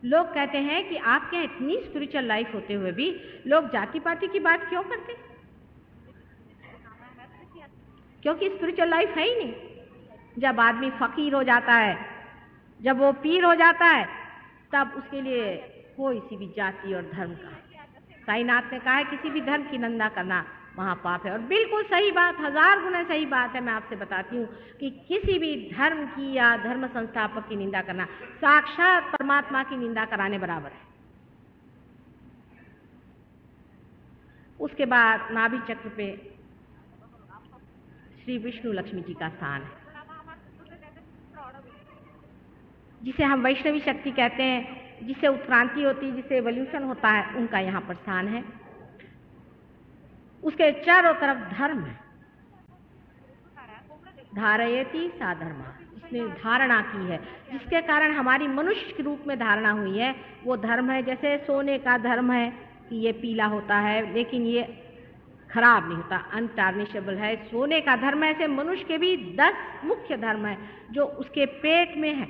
लोग कहते हैं कि आपके यहाँ इतनी स्पिरिचुअल लाइफ होते हुए भी लोग जाति पाति की बात क्यों करते? क्योंकि स्पिरिचुअल लाइफ है ही नहीं। जब आदमी फकीर हो जाता है, जब वो पीर हो जाता है, तब उसके लिए कोई सी भी जाति और धर्म का, साईनाथ ने कहा है किसी भी धर्म की निंदा करना महापाप है। और बिल्कुल सही बात, 1000 गुना सही बात है। मैं आपसे बताती हूँ कि किसी भी धर्म की या धर्म संस्थापक की निंदा करना साक्षात परमात्मा की निंदा कराने बराबर है। उसके बाद नाभि चक्र पे श्री विष्णु लक्ष्मी जी का स्थान है, जिसे हम वैष्णवी शक्ति कहते हैं, जिससे उत्क्रांति होती है, जिससे एवोल्यूशन होता है, उनका यहाँ पर स्थान है। उसके चारों तरफ धर्म है। धारयति सा धर्मा, जिसने धारणा की है, जिसके कारण हमारी मनुष्य के रूप में धारणा हुई है, वो धर्म है। जैसे सोने का धर्म है कि ये पीला होता है लेकिन ये खराब नहीं होता, अनटार्निशेबल है, सोने का धर्म है। ऐसे मनुष्य के भी 10 मुख्य धर्म है जो उसके पेट में है।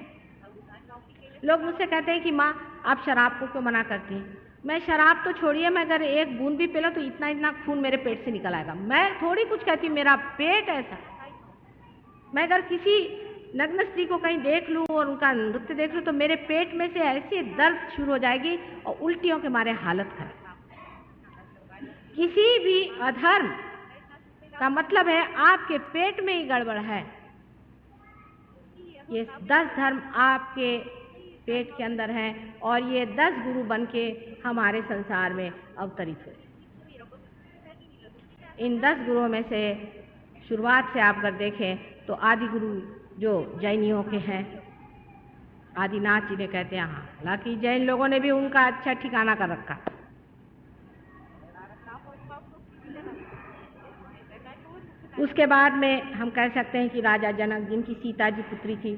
लोग मुझसे कहते हैं कि माँ आप शराब को क्यों मना करती हैं? मैं शराब तो छोड़िए, मैं अगर एक बूंद भी पीला तो इतना इतना खून मेरे पेट से निकल आएगा। मैं थोड़ी कुछ कहती, मेरा पेट ऐसा। मैं अगर किसी नग्न स्त्री को कहीं देख लूँ और उनका नृत्य देख लूँ तो मेरे पेट में से ऐसी दर्द शुरू हो जाएगी और उल्टियों के मारे हालत खराब। किसी भी अधर्म का मतलब है आपके पेट में ही गड़बड़ है। ये 10 धर्म आपके पेट के अंदर हैं और ये 10 गुरु बन के हमारे संसार में अवतरित हुए। इन 10 गुरुओं में से शुरुआत से आप अगर देखें तो आदि गुरु जो जैनियों के हैं, आदिनाथ जी ने कहते हैं, हाँ हालांकि जैन लोगों ने भी उनका अच्छा ठिकाना कर रखा। उसके बाद में हम कह सकते हैं कि राजा जनक, जिनकी सीता जी पुत्री थी।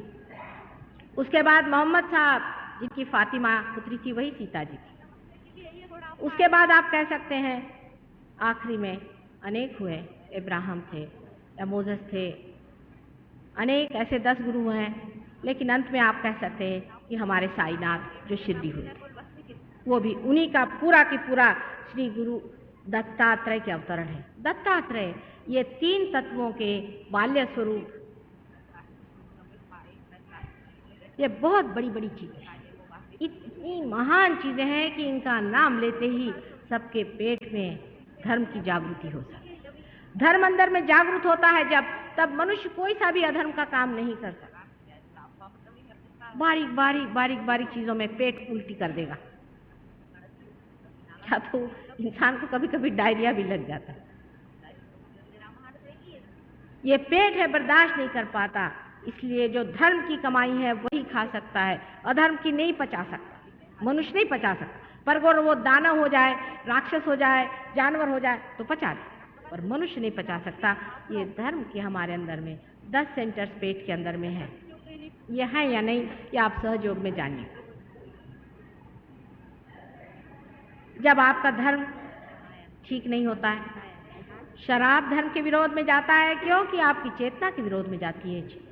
उसके बाद मोहम्मद साहब, जिनकी फातिमा पुत्री थी, वही सीता जी थी। उसके बाद आप कह सकते हैं आखिरी में अनेक हुए, इब्राहिम थे या मोसेस थे, अनेक ऐसे 10 गुरु हैं। लेकिन अंत में आप कह सकते हैं कि हमारे साईनाथ जो शिरडी हुए थे, वो भी उन्हीं का पूरा की पूरा श्री गुरु दत्तात्रेय के अवतरण है। दत्तात्रेय ये 3 तत्वों के बाल्य स्वरूप, ये बहुत बड़ी बड़ी चीजें हैं, इतनी महान चीजें हैं कि इनका नाम लेते ही सबके पेट में धर्म की जागृति हो सकती है। धर्म अंदर में जागृत होता है जब, तब मनुष्य कोई सा भी अधर्म का काम नहीं कर सकता। बारीक बारीक बारीक बारीक चीजों में पेट उल्टी कर देगा, क्या तो इंसान को कभी कभी डायरिया भी लग जाता है। ये पेट है, बर्दाश्त नहीं कर पाता, इसलिए जो धर्म की कमाई है वही खा सकता है, अधर्म की नहीं पचा सकता। मनुष्य नहीं पचा सकता, पर अगर वो दानव हो जाए, राक्षस हो जाए, जानवर हो जाए तो पचा दे, पर मनुष्य नहीं पचा सकता। ये धर्म के हमारे अंदर में 10 सेंटर्स पेट के अंदर में है। ये है या नहीं, ये आप सहयोग में जानिए। जब आपका धर्म ठीक नहीं होता है, शराब धर्म के विरोध में जाता है, क्योंकि आपकी चेतना के विरोध में जाती है।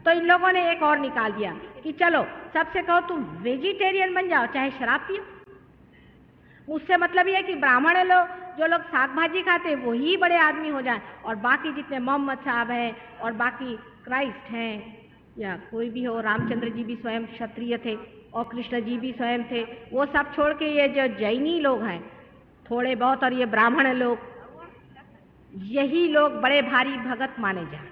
तो इन लोगों ने एक और निकाल दिया कि चलो सबसे कहो तुम वेजिटेरियन बन जाओ, चाहे शराब पियो। उससे मतलब ये है कि ब्राह्मण लोग, जो लोग साग भाजी खाते हैं, वही बड़े आदमी हो जाएं, और बाकी जितने मोहम्मद साहब हैं और बाकी क्राइस्ट हैं या कोई भी हो, रामचंद्र जी भी स्वयं क्षत्रिय थे और कृष्ण जी भी स्वयं थे, वो सब छोड़ के ये जो जैनी लोग हैं थोड़े बहुत और ये ब्राह्मण लोग, यही लोग बड़े भारी भगत माने जाए।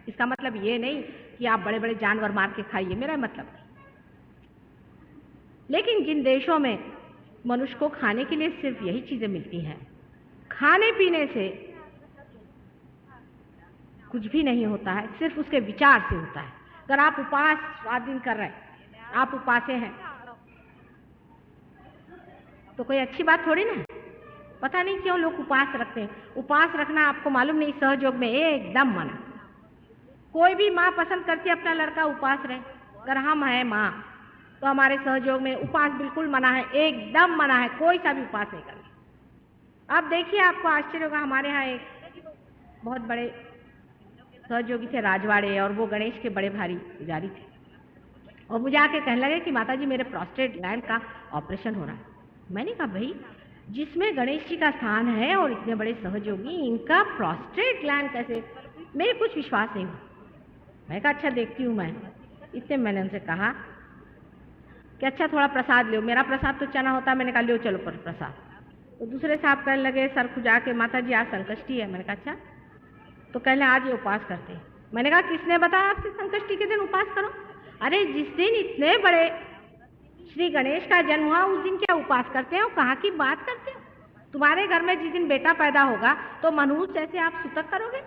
इसका मतलब ये नहीं कि आप बड़े बड़े जानवर मार के खाइए, मेरा मतलब नहीं। लेकिन जिन देशों में मनुष्य को खाने के लिए सिर्फ यही चीजें मिलती हैं, खाने पीने से कुछ भी नहीं होता है, सिर्फ उसके विचार से होता है। अगर आप उपवास 7 दिन कर रहे हैं, आप उपासे हैं, तो कोई अच्छी बात थोड़ी ना। पता नहीं क्यों लोग उपवास रखते हैं। उपवास रखना आपको मालूम नहीं, सहयोग में एकदम मना। कोई भी माँ पसंद करती है अपना लड़का उपवास रहे। अगर हम हैं माँ तो हमारे सहयोग में उपवास बिल्कुल मना है, एकदम मना है, कोई सा भी उपवास नहीं करना। अब देखिए, आपको आश्चर्य होगा, हमारे यहाँ एक बहुत बड़े सहयोगी थे राजवाड़े, और वो गणेश के बड़े भारी पुजारी थे, और मुझे आके कहने लगे कि माता जी मेरे प्रोस्टेट ग्लैंड का ऑपरेशन हो रहा है। मैंने कहा भाई, जिसमें गणेश जी का स्थान है और इतने बड़े सहयोगी, इनका प्रोस्टेट ग्लैंड कैसे? मेरे कुछ विश्वास नहीं हुआ। मैं कहा अच्छा देखती हूँ मैं। इतने मैंने उनसे कहा कि अच्छा थोड़ा प्रसाद लो। मेरा प्रसाद तो चना होता है। मैंने कहा लो चलो पर प्रसाद। तो दूसरे साहब कहने लगे सर खुजा के, माता जी आज संकष्टी है। मैंने कहा अच्छा, तो कहने आज ये उपवास करते हैं। मैंने कहा किसने बताया आपसे संकष्टी के दिन उपवास करो? अरे जिस दिन इतने बड़े श्री गणेश का जन्म हुआ उस दिन क्या उपवास करते हो? कहाँ की बात करते हो? तुम्हारे घर में जिस दिन बेटा पैदा होगा तो मनुष्य जैसे आप सूतक करोगे?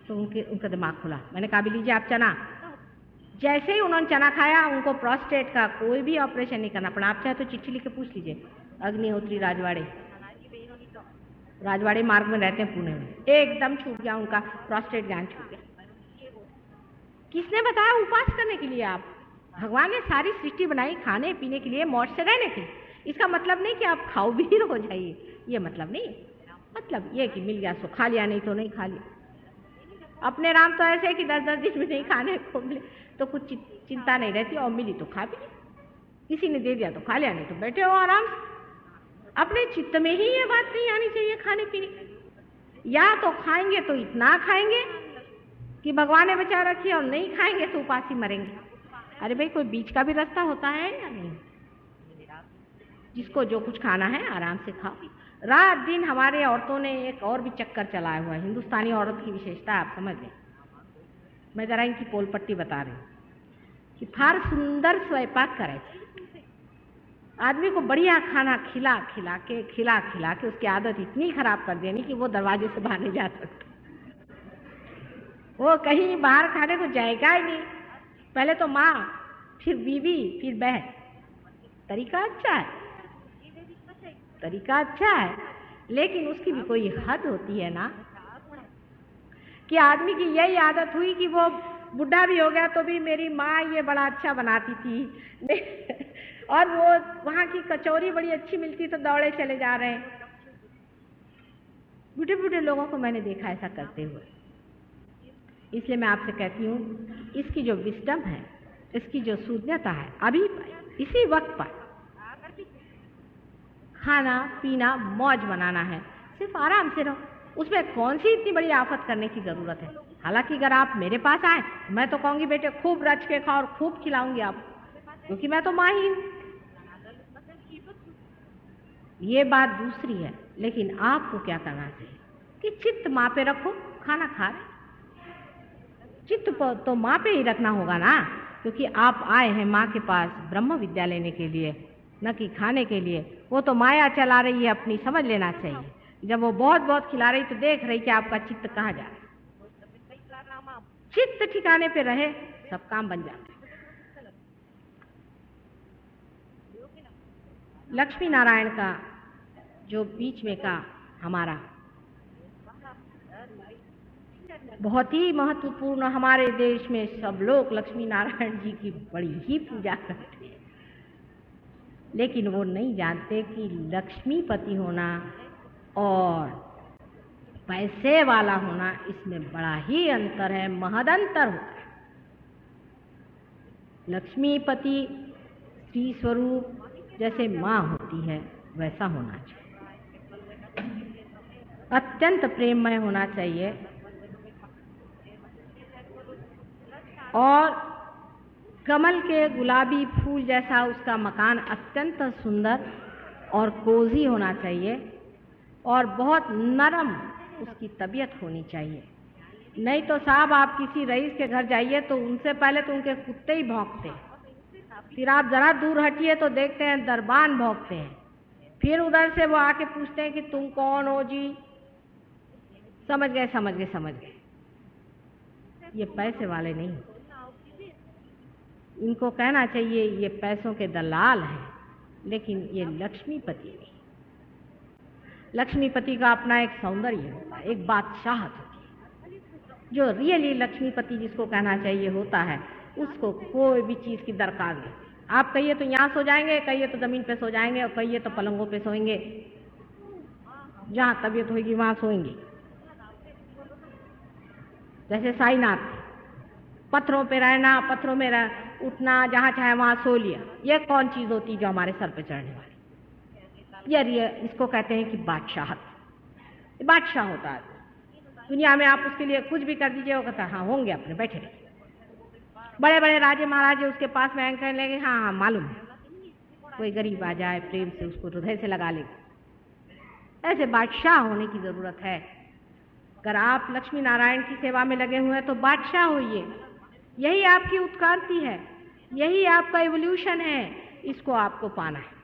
तो उनका दिमाग खुला। मैंने कहा भी लीजिए आप चना। जैसे ही उन्होंने चना खाया, उनको प्रोस्टेट का कोई भी ऑपरेशन नहीं करना पड़ा। आप चाहे तो चिट्ठी लिख के पूछ लीजिए, अग्निहोत्री राजवाड़े मार्ग में रहते हैं पुणे में, एकदम छूट गया उनका प्रोस्टेट ग्लैंड, छूट गया। किसने बताया उपवास करने के लिए? आप, भगवान ने सारी सृष्टि बनाई खाने पीने के लिए, मौज से रहने के लिए। इसका मतलब नहीं कि आप खाओ भी हो जाइए, ये मतलब नहीं। मतलब ये कि मिल गया सो खा लिया, नहीं तो नहीं खा लिया। अपने राम तो ऐसे है कि 10-10 दिन में नहीं खाने को मिले तो कुछ चिंता नहीं रहती, और मिली तो खा भी ली, किसी ने दे दिया तो खा लिया, नहीं तो बैठे हो आराम से। अपने चित्त में ही ये बात नहीं आनी चाहिए खाने पीने। या तो खाएंगे तो इतना खाएंगे कि भगवान ने बचा रखी, और नहीं खाएंगे तो उपास ही मरेंगे। अरे भाई, कोई बीच का भी रास्ता होता है या नहीं? जिसको जो कुछ खाना है आराम से खाओ। रात दिन हमारे औरतों ने एक और भी चक्कर चलाया हुआ है। हिंदुस्तानी औरत की विशेषता आप समझ लें। मैं जरा इनकी पोल पट्टी बता रही हूँ कि फार सुंदर स्वयंपाक करे, आदमी को बढ़िया खाना खिला खिला के उसकी आदत इतनी खराब कर देनी कि वो दरवाजे से बाहर नहीं जा सकता। वो कहीं बाहर खाने को जाएगा ही नहीं। पहले तो माँ, फिर बीवी, फिर बहन। तरीका अच्छा है, तरीका अच्छा है, लेकिन उसकी भी कोई हद होती है ना। कि आदमी की यही आदत हुई कि वो बुढ़ा भी हो गया तो भी मेरी माँ ये बड़ा अच्छा बनाती थी और वो वहाँ की कचौरी बड़ी अच्छी मिलती तो दौड़े चले जा रहे हैं। बूढ़े बूढ़े लोगों को मैंने देखा ऐसा करते हुए। इसलिए मैं आपसे कहती हूँ, इसकी जो विस्डम है, इसकी जो सूझता है, अभी इसी वक्त पर खाना पीना मौज बनाना है, सिर्फ आराम से रहो। उसमें कौन सी इतनी बड़ी आफत करने की जरूरत है? हालांकि अगर आप मेरे पास आए, मैं तो कहूँगी बेटे खूब रच के खाओ और खूब खिलाऊंगी आपको, क्योंकि मैं तो माँ ही हूँ। ये बात दूसरी है, लेकिन आपको क्या करना चाहिए कि चित्त माँ पे रखो। खाना खा रहे, चित्त तो माँ पे ही रखना होगा ना, क्योंकि आप आए हैं माँ के पास ब्रह्म विद्या लेने के लिए, न कि खाने के लिए। वो तो माया चला रही है अपनी, समझ लेना चाहिए। जब वो बहुत बहुत खिला रही तो देख रही कि आपका चित्त कहाँ जा रहा है। चित्त ठिकाने पे रहे, सब काम बन जाते। लक्ष्मी नारायण का जो बीच में का हमारा बहुत ही महत्वपूर्ण, हमारे देश में सब लोग लक्ष्मी नारायण जी की बड़ी ही पूजा करते हैं, लेकिन वो नहीं जानते कि लक्ष्मीपति होना और पैसे वाला होना, इसमें बड़ा ही अंतर है, महदंतर होता है। लक्ष्मीपति स्त्री स्वरूप जैसे माँ होती है वैसा होना चाहिए, अत्यंत प्रेममय होना चाहिए और कमल के गुलाबी फूल जैसा उसका मकान अत्यंत सुंदर और कोजी होना चाहिए और बहुत नरम उसकी तबीयत होनी चाहिए। नहीं तो साहब आप किसी रईस के घर जाइए तो उनसे पहले तो उनके कुत्ते ही भौंकते हैं, फिर आप जरा दूर हटिए तो देखते हैं दरबान भौंकते हैं, फिर उधर से वो आके पूछते हैं कि तुम कौन हो जी। समझ गए समझ गए समझ गए, ये पैसे वाले नहीं, इनको कहना चाहिए ये पैसों के दलाल हैं, लेकिन ये लक्ष्मीपति नहीं। लक्ष्मीपति का अपना एक सौंदर्य होता है, एक बादशाहत होती है। जो रियली लक्ष्मीपति जिसको कहना चाहिए होता है, उसको कोई भी चीज़ की दरकार नहीं। आप कहिए तो यहाँ सो जाएंगे, कहिए तो ज़मीन पे सो जाएंगे और कहिए तो पलंगों पे सोएंगे, जहाँ तबीयत होगी वहाँ सोएंगे। जैसे साईनाथ, पत्थरों पे रहना, पत्थरों में उठना, जहाँ चाहे वहाँ सो लिया। ये कौन चीज़ होती जो हमारे सर पे चढ़ने वाली? ये इसको कहते हैं कि बादशाहत, बादशाह होता है दुनिया में। आप उसके लिए कुछ भी कर दीजिए, वो कहता है हाँ होंगे, अपने बैठे रहिए। बड़े बड़े राजे महाराजे उसके पास में आएंगे, कहने लगे हाँ हाँ मालूम है। कोई गरीब आ जाए प्रेम से उसको हृदय से लगा लेगा। ऐसे बादशाह होने की ज़रूरत है। अगर आप लक्ष्मी नारायण की सेवा में लगे हुए हैं तो बादशाह होइए। यही आपकी उत्क्रांति है, यही आपका इवोल्यूशन है, इसको आपको पाना है।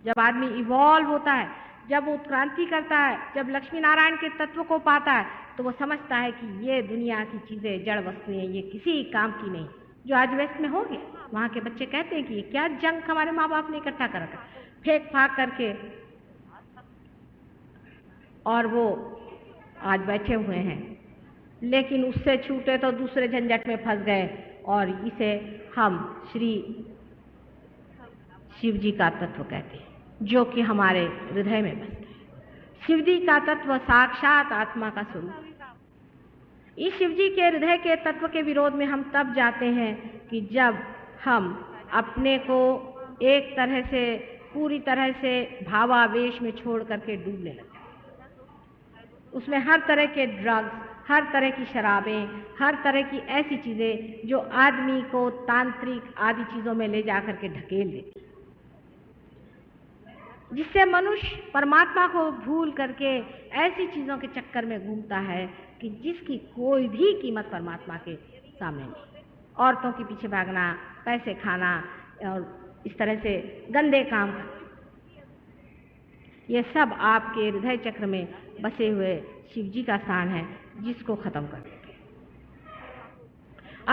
जब आदमी इवॉल्व होता है, जब वो उत्क्रांति करता है, जब लक्ष्मी नारायण के तत्व को पाता है, तो वो समझता है कि ये दुनिया की चीज़ें, जड़ वस्तुएं, ये किसी काम की नहीं। जो आज वेस्ट में हो गया, वहाँ के बच्चे कहते हैं कि ये क्या जंक हमारे माँ बाप ने इकट्ठा कर रखा, फेंक फाक करके, और वो आज बैठे हुए हैं। लेकिन उससे छूटे तो दूसरे झंझट में फंस गए, और इसे हम श्री शिव जी का तत्व कहते हैं, जो कि हमारे हृदय में बसता है। शिव जी का तत्व साक्षात आत्मा का स्वरूप है। इस शिव जी के हृदय के तत्व के विरोध में हम तब जाते हैं कि जब हम अपने को एक तरह से, पूरी तरह से भावावेश में छोड़ करके डूबने लगते हैं। उसमें हर तरह के ड्रग्स, हर तरह की शराबें, हर तरह की ऐसी चीज़ें जो आदमी को तांत्रिक आदि चीज़ों में ले जा करके ढकेल देती, जिससे मनुष्य परमात्मा को भूल करके ऐसी चीज़ों के चक्कर में घूमता है कि जिसकी कोई भी कीमत परमात्मा के सामने नहीं। औरतों के पीछे भागना, पैसे खाना और इस तरह से गंदे काम, ये सब आपके हृदय चक्र में बसे हुए शिव जी का स्थान है, जिसको खत्म कर देते हैं।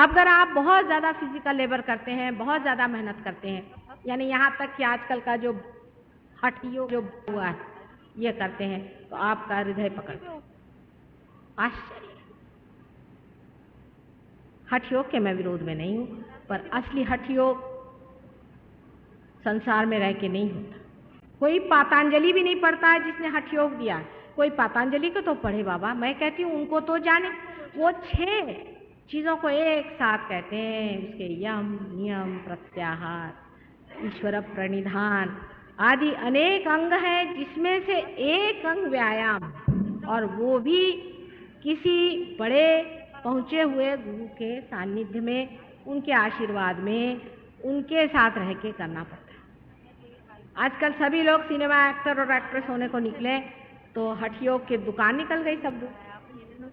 अगर आप बहुत ज़्यादा फिजिकल लेबर करते हैं, बहुत ज़्यादा मेहनत करते हैं, यानी यहाँ तक कि आजकल का जो हठियों जो हुआ है ये करते हैं, तो आपका हृदय पकड़ते हैं। आश्चर्य। हठ योग के मैं विरोध में नहीं हूँ, पर असली हठ योग संसार में रह के नहीं होता। कोई पातंजलि भी नहीं पढ़ता है जिसने हठ योग दिया है। कोई पातंजलि को तो पढ़े बाबा, मैं कहती हूँ उनको तो जाने। वो 6 चीज़ों को एक साथ कहते हैं, उसके यम, नियम, प्रत्याहार, ईश्वर प्रणिधान आदि अनेक अंग हैं, जिसमें से एक अंग व्यायाम, और वो भी किसी बड़े पहुँचे हुए गुरु के सानिध्य में, उनके आशीर्वाद में, उनके साथ रह के करना पड़ता है। आजकल सभी लोग सिनेमा एक्टर और एक्ट्रेस होने को निकले तो हठ योग की दुकान निकल गई सब लोग,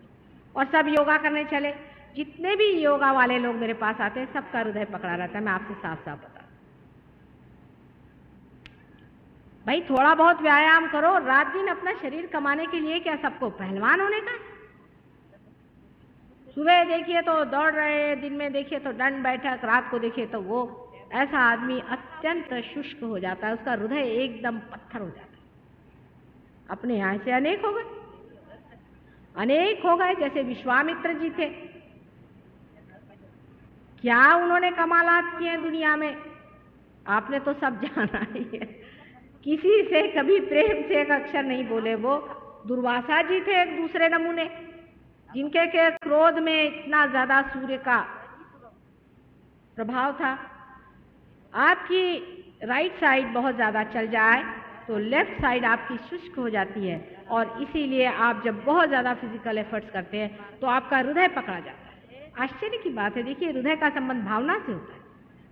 और सब योगा करने चले। जितने भी योगा वाले लोग मेरे पास आते हैं, सबका हृदय पकड़ा रहता है। मैं आपसे साफ साफ बता, भाई थोड़ा बहुत व्यायाम करो। रात दिन अपना शरीर कमाने के लिए क्या सबको पहलवान होने का? सुबह देखिए तो दौड़ रहे, दिन में देखिए तो दंड बैठक, रात को देखिए तो वो। ऐसा आदमी अत्यंत शुष्क हो जाता है, उसका हृदय एकदम पत्थर हो जाता है। अपने यहाँ से अनेक हो गए, अनेक हो गए। जैसे विश्वामित्र जी थे, क्या उन्होंने कमालात किए हैं दुनिया में, आपने तो सब जाना ही है। किसी से कभी प्रेम से एक अक्षर नहीं बोले वो, दुर्वासा जी थे एक दूसरे नमूने, जिनके के क्रोध में इतना ज्यादा सूर्य का प्रभाव था। आपकी राइट साइड बहुत ज्यादा चल जाए तो लेफ्ट साइड आपकी शुष्क हो जाती है, और इसीलिए आप जब बहुत ज्यादा फिजिकल एफर्ट्स करते हैं तो आपका हृदय पकड़ा जाता है। आश्चर्य की बात है, देखिए हृदय का संबंध भावना से होता है,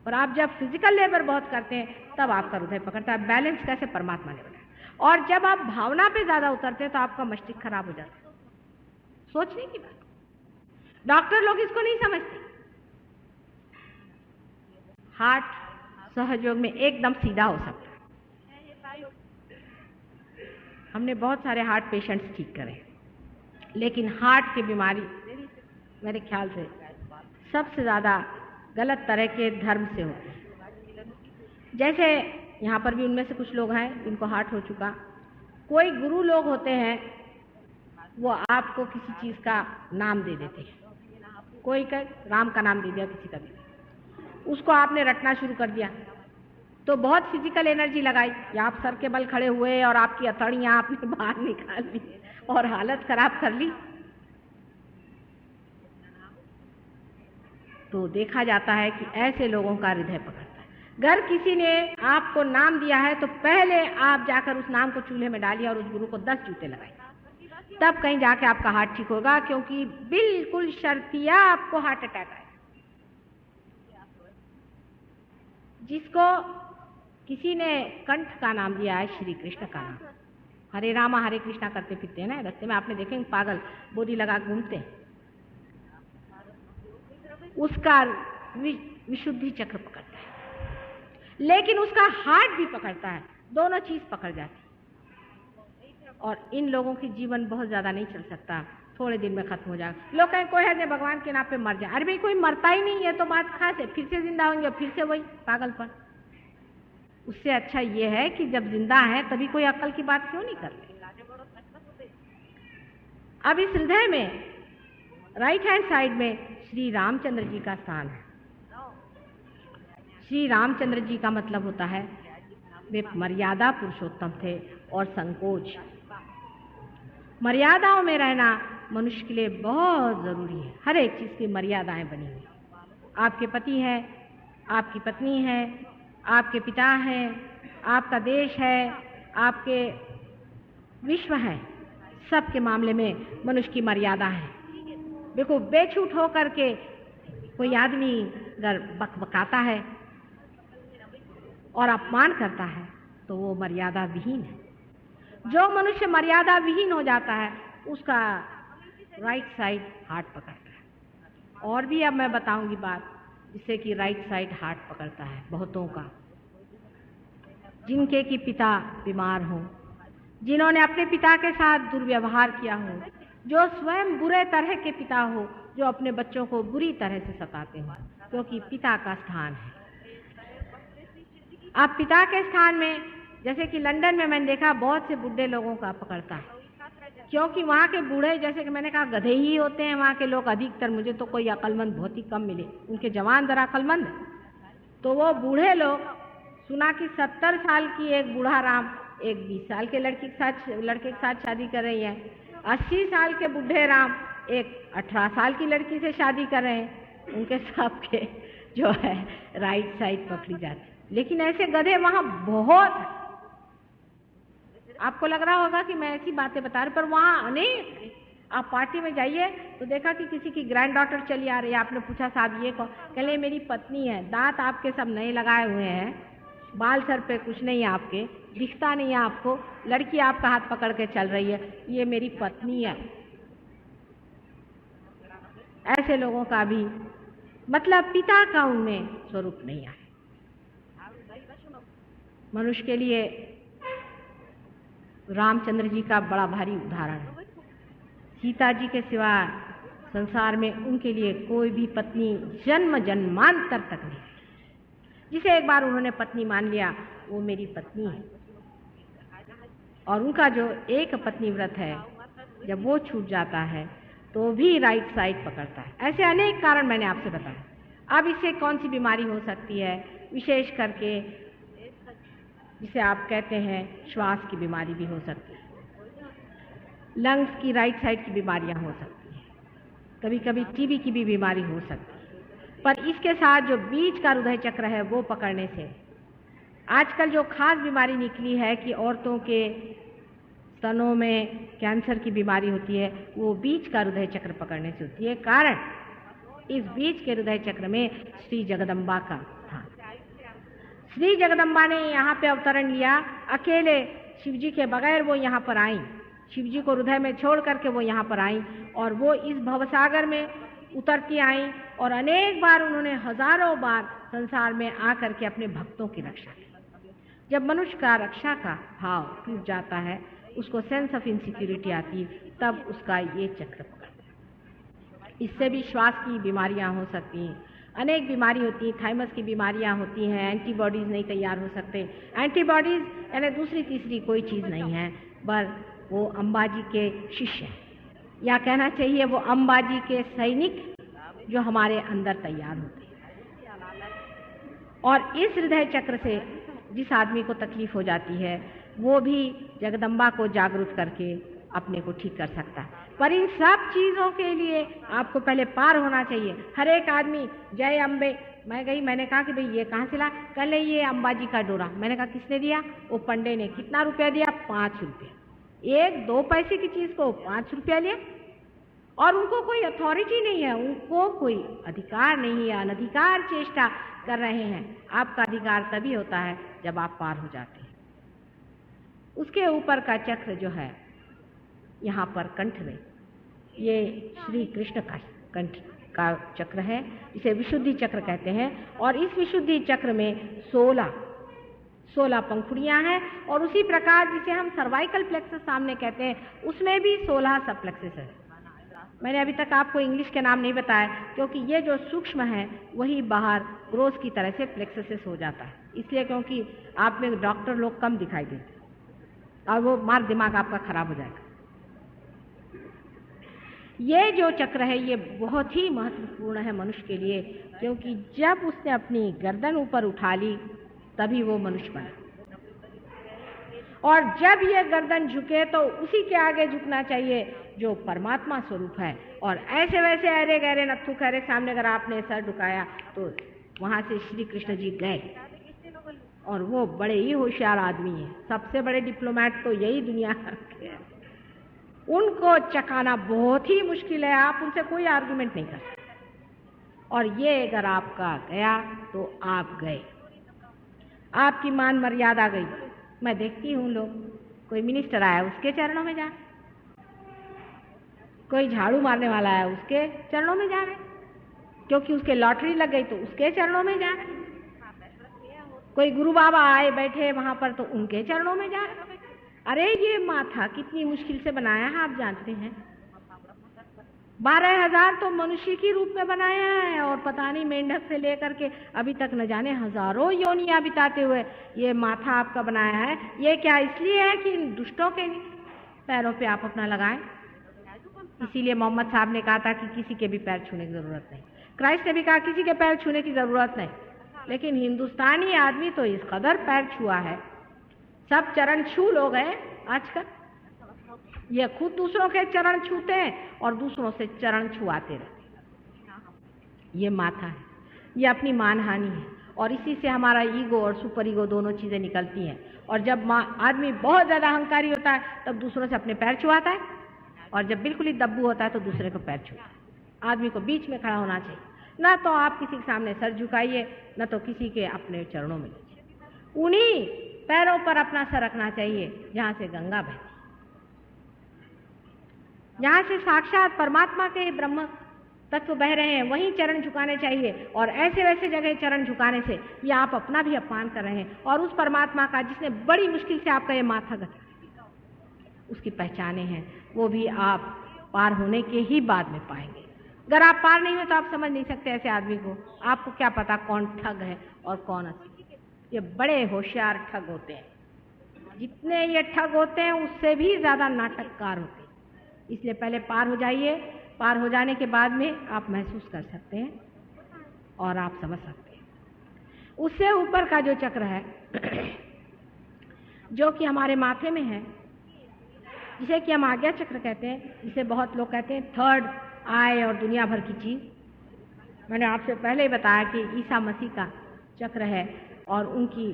और आप जब फिजिकल लेबर बहुत करते हैं तब आपका हृदय पकड़ता है। बैलेंस कैसे परमात्मा ने बनाया। और जब आप भावना पे ज्यादा उतरते हैं तो आपका मस्तिष्क खराब हो जाता है। सोचने की बात, डॉक्टर लोग इसको नहीं समझते। हार्ट सहयोग में एकदम सीधा हो सकता है। हमने बहुत सारे हार्ट पेशेंट्स ठीक करे, लेकिन हार्ट की बीमारी मेरे ख्याल से सबसे ज़्यादा गलत तरह के धर्म से होती है। जैसे यहाँ पर भी उनमें से कुछ लोग हैं जिनको हार्ट हो चुका। कोई गुरु लोग होते हैं, वो आपको किसी चीज़ का नाम दे देते हैं। कोई का राम का नाम दे दिया, किसी का भी, उसको आपने रटना शुरू कर दिया तो बहुत फिजिकल एनर्जी लगाई, या आप सर के बल खड़े हुए और आपकी अतड़ियाँ आपने बाहर निकाल ली और हालत खराब कर ली, तो देखा जाता है कि ऐसे लोगों का हृदय पकड़ता है। अगर किसी ने आपको नाम दिया है तो पहले आप जाकर उस नाम को चूल्हे में डालिए और उस गुरु को 10 जूते लगाइए, तब कहीं जाके आपका हार्ट ठीक होगा, क्योंकि बिल्कुल शर्तिया आपको हार्ट अटैक आए। जिसको किसी ने कंठ का नाम दिया है, श्री कृष्ण का नाम, हरे रामा हरे कृष्णा करते फिरते हैं ना रास्ते में, आपने देखेंगे पागल बोधी लगा घूमते हैं, उसका विशुद्धि चक्र पकड़ता है, लेकिन उसका हार्ट भी पकड़ता है, दोनों चीज पकड़ जाती है। और इन लोगों की जीवन बहुत ज्यादा नहीं चल सकता, थोड़े दिन में खत्म हो जाएगा। लोग कहें कोई है भगवान के नाम पे मर जाए, अरे भाई कोई मरता ही नहीं है तो बात खास है, फिर से जिंदा होंगे, फिर से वही पागलपन। उससे अच्छा ये है कि जब जिंदा है तभी कोई अक्ल की बात क्यों नहीं करते। अब इस हृदय में राइट हैंड साइड में श्री रामचंद्र जी का स्थान है। श्री रामचंद्र जी का मतलब होता है वे मर्यादा पुरुषोत्तम थे और संकोच। मर्यादाओं में रहना मनुष्य के लिए बहुत जरूरी है। हर एक चीज की मर्यादाएं बनी हुई। आपके पति हैं, आपकी पत्नी है, आपके पिता हैं, आपका देश है, आपके विश्व है, सबके मामले में मनुष्य की मर्यादा है। देखो बेछूट होकर के कोई आदमी अगर बकबकाता है और अपमान करता है तो वो मर्यादा विहीन है। जो मनुष्य मर्यादा विहीन हो जाता है उसका राइट साइड हार्ट पकड़ता है। और भी अब मैं बताऊंगी बात जिससे कि राइट साइड हार्ट पकड़ता है बहुतों का, जिनके कि पिता बीमार हो, जिन्होंने अपने पिता के साथ दुर्व्यवहार किया हो, जो स्वयं बुरे तरह के पिता हो, जो अपने बच्चों को बुरी तरह से सताते हो, क्योंकि पिता का स्थान है। आप पिता के स्थान में, जैसे कि लंदन में मैंने देखा बहुत से बुढ़े लोगों का पकड़ता है, क्योंकि वहाँ के बूढ़े जैसे कि मैंने कहा गधे ही होते हैं वहाँ के लोग अधिकतर। मुझे तो कोई अक्लमंद बहुत ही कम मिले, उनके जवान जरा अक्लमंद। तो वो बूढ़े लोग, सुना कि 70 साल की एक बूढ़ा राम एक 20 साल के लड़के के साथ शादी कर रही है, 80 साल के बूढ़े राम एक 18 साल की लड़की से शादी कर रहे हैं। उनके सबके जो है राइट साइड पकड़ी जाती। लेकिन ऐसे गधे वहाँ बहुत हैं। आपको लग रहा होगा कि मैं ऐसी बातें बता रही, पर वहाँ अनेक। आप पार्टी में जाइए तो देखा कि किसी की ग्रैंड डॉटर चली आ रही है, आपने पूछा साहब ये कौन, कहले मेरी पत्नी है, दांत आपके सब नए लगाए हुए हैं, बाल सर पे कुछ नहीं है आपके, दिखता नहीं है आपको, लड़की आपका हाथ पकड़ के चल रही है, ये मेरी पत्नी है। ऐसे लोगों का भी मतलब पिता का उनमें स्वरूप नहीं आया। मनुष्य के लिए रामचंद्र जी का बड़ा भारी उदाहरण है। सीता जी के सिवा संसार में उनके लिए कोई भी पत्नी जन्म जन्मांतर तक नहीं। जिसे एक बार उन्होंने पत्नी मान लिया वो मेरी पत्नी है। और उनका जो एक पत्नी व्रत है, जब वो छूट जाता है तो भी राइट साइड पकड़ता है। ऐसे अनेक कारण मैंने आपसे बताया। अब इससे कौन सी बीमारी हो सकती है, विशेष करके जिसे आप कहते हैं श्वास की बीमारी भी हो सकती है। लंग्स की राइट साइड की बीमारियां हो सकती हैं, कभी कभी टीबी की भी बीमारी हो सकती है। पर इसके साथ जो बीच का हृदय चक्र है वो पकड़ने से आजकल जो खास बीमारी निकली है कि औरतों के स्तनों में कैंसर की बीमारी होती है, वो बीच का हृदय चक्र पकड़ने से होती है। कारण इस बीच के हृदय चक्र में श्री जगदम्बा का स्थान। श्री जगदम्बा ने यहाँ पे अवतरण लिया, अकेले शिवजी के बगैर वो यहाँ पर आई, शिवजी को हृदय में छोड़ करके वो यहाँ पर आई और वो इस भवसागर में उतरती आई और अनेक बार उन्होंने हजारों बार संसार में आकर के अपने भक्तों की रक्षा की। जब मनुष्य का रक्षा का भाव टूट जाता है, उसको सेंस ऑफ इनसिक्योरिटी आती है, तब उसका ये चक्र पकड़ता है। इससे भी श्वास की बीमारियां हो सकती हैं, अनेक बीमारी होती है, थाइमस की बीमारियां होती हैं, एंटीबॉडीज नहीं तैयार हो सकते। एंटीबॉडीज यानी दूसरी तीसरी कोई चीज़ नहीं है, पर वो अंबाजी के शिष्य हैं, या कहना चाहिए वो अंबाजी के सैनिक जो हमारे अंदर तैयार होते हैं। और इस हृदय चक्र से जिस आदमी को तकलीफ हो जाती है वो भी जगदम्बा को जागरूक करके अपने को ठीक कर सकता है। पर इन सब चीज़ों के लिए आपको पहले पार होना चाहिए। हर एक आदमी जय अम्बे, मैं गई, मैंने कहा कि भाई ये कहाँ से ला, कल ये अंबाजी का डोरा। मैंने कहा किसने दिया? वो पंडे ने। कितना रुपया दिया? 5 रुपया। 1-2 पैसे की चीज़ को 5 रुपया लिया और उनको कोई अथॉरिटी नहीं है, उनको कोई अधिकार नहीं है, अनधिकार चेष्टा कर रहे हैं। आपका अधिकार तभी होता है जब आप पार हो जाते हैं। उसके ऊपर का चक्र जो है यहाँ पर कंठ में, ये श्री कृष्ण का कंठ का चक्र है, इसे विशुद्धि चक्र कहते हैं। और इस विशुद्धि चक्र में 16 पंखुड़ियाँ हैं और उसी प्रकार जिसे हम सर्वाइकल प्लेक्सस सामने कहते हैं, उसमें भी 16 सब प्लेक्सस है। मैंने अभी तक आपको इंग्लिश के नाम नहीं बताया क्योंकि ये जो सूक्ष्म है वही बाहर ग्रोस की तरह से प्लेक्ससेस हो जाता है, इसलिए क्योंकि आप में डॉक्टर लोग कम दिखाई देते और वो मार दिमाग आपका खराब हो जाएगा। ये जो चक्र है ये बहुत ही महत्वपूर्ण है मनुष्य के लिए, क्योंकि जब उसने अपनी गर्दन ऊपर उठा ली तभी वो मनुष्य बना। और जब ये गर्दन झुके तो उसी के आगे झुकना चाहिए जो परमात्मा स्वरूप है। और ऐसे वैसे अरे गहरे नत्थु खैरे सामने अगर आपने सर झुकाया तो वहां से श्री कृष्ण जी गए। और वो बड़े ही होशियार आदमी हैं, सबसे बड़े डिप्लोमेट तो यही दुनिया के हैं। उनको चकाना बहुत ही मुश्किल है, आप उनसे कोई आर्गुमेंट नहीं कर सकते। और ये अगर आपका गया तो आप गए, आपकी मान मर्यादा गई। मैं देखती हूँ लोग, कोई मिनिस्टर आया उसके चरणों में जा, कोई झाड़ू मारने वाला है उसके चरणों में जा रहे, क्योंकि उसके लॉटरी लग गई तो उसके चरणों में जा रहे, कोई गुरु बाबा आए बैठे वहां पर तो उनके चरणों में जा रहे। अरे ये माथा कितनी मुश्किल से बनाया है आप जानते हैं? 12,000 तो मनुष्य की रूप में बनाया है और पता नहीं मेंढक से लेकर के अभी तक न जाने हजारों योनियां बिताते हुए ये माथा आपका बनाया है। ये क्या इसलिए है कि इन दुष्टों के पैरों पे आप अपना लगाएं? इसीलिए मोहम्मद साहब ने कहा था कि किसी के भी पैर छूने की जरूरत नहीं। क्राइस्ट ने भी कहा किसी के पैर छूने की जरूरत नहीं। लेकिन हिंदुस्तानी आदमी तो इस कदर पैर छुआ है, सब चरण छू लोग हैं आजकल। ये खुद दूसरों के चरण छूते हैं और दूसरों से चरण छुआते रहते। ये माथा है, ये अपनी मानहानि है और इसी से हमारा ईगो और सुपर ईगो दोनों चीजें निकलती हैं। और जब आदमी बहुत ज्यादा अहंकारी होता है तब दूसरों से अपने पैर छुआता है, और जब बिल्कुल ही दब्बू होता है तो दूसरे को पैर छुआता है। आदमी को बीच में खड़ा होना चाहिए, ना तो आप किसी के सामने सर झुकाइए, न तो किसी के अपने चरणों में लीजिए। उन्हीं पैरों पर अपना सर रखना चाहिए जहां से गंगा बहती, जहां से साक्षात परमात्मा के ब्रह्म तत्व बह रहे हैं, वहीं चरण झुकाने चाहिए। और ऐसे वैसे जगह चरण झुकाने से ये आप अपना भी अपमान कर रहे हैं और उस परमात्मा का जिसने बड़ी मुश्किल से आपका ये माथा गथा उसकी पहचाने हैं, वो भी आप पार होने के ही बाद में पाएंगे। अगर आप पार नहीं हुए तो आप समझ नहीं सकते ऐसे आदमी को। आपको क्या पता कौन ठग है और कौन असली। ये बड़े होशियार ठग होते हैं, जितने ये ठग होते हैं उससे भी ज्यादा नाटककार होते हैं। इसलिए पहले पार हो जाइए, पार हो जाने के बाद में आप महसूस कर सकते हैं और आप समझ सकते हैं। उससे ऊपर का जो चक्र है जो कि हमारे माथे में है, जिसे कि हम आज्ञा चक्र कहते हैं, जिसे बहुत लोग कहते हैं थर्ड आई और दुनिया भर की चीज़। मैंने आपसे पहले ही बताया कि ईसा मसीह का चक्र है और उनकी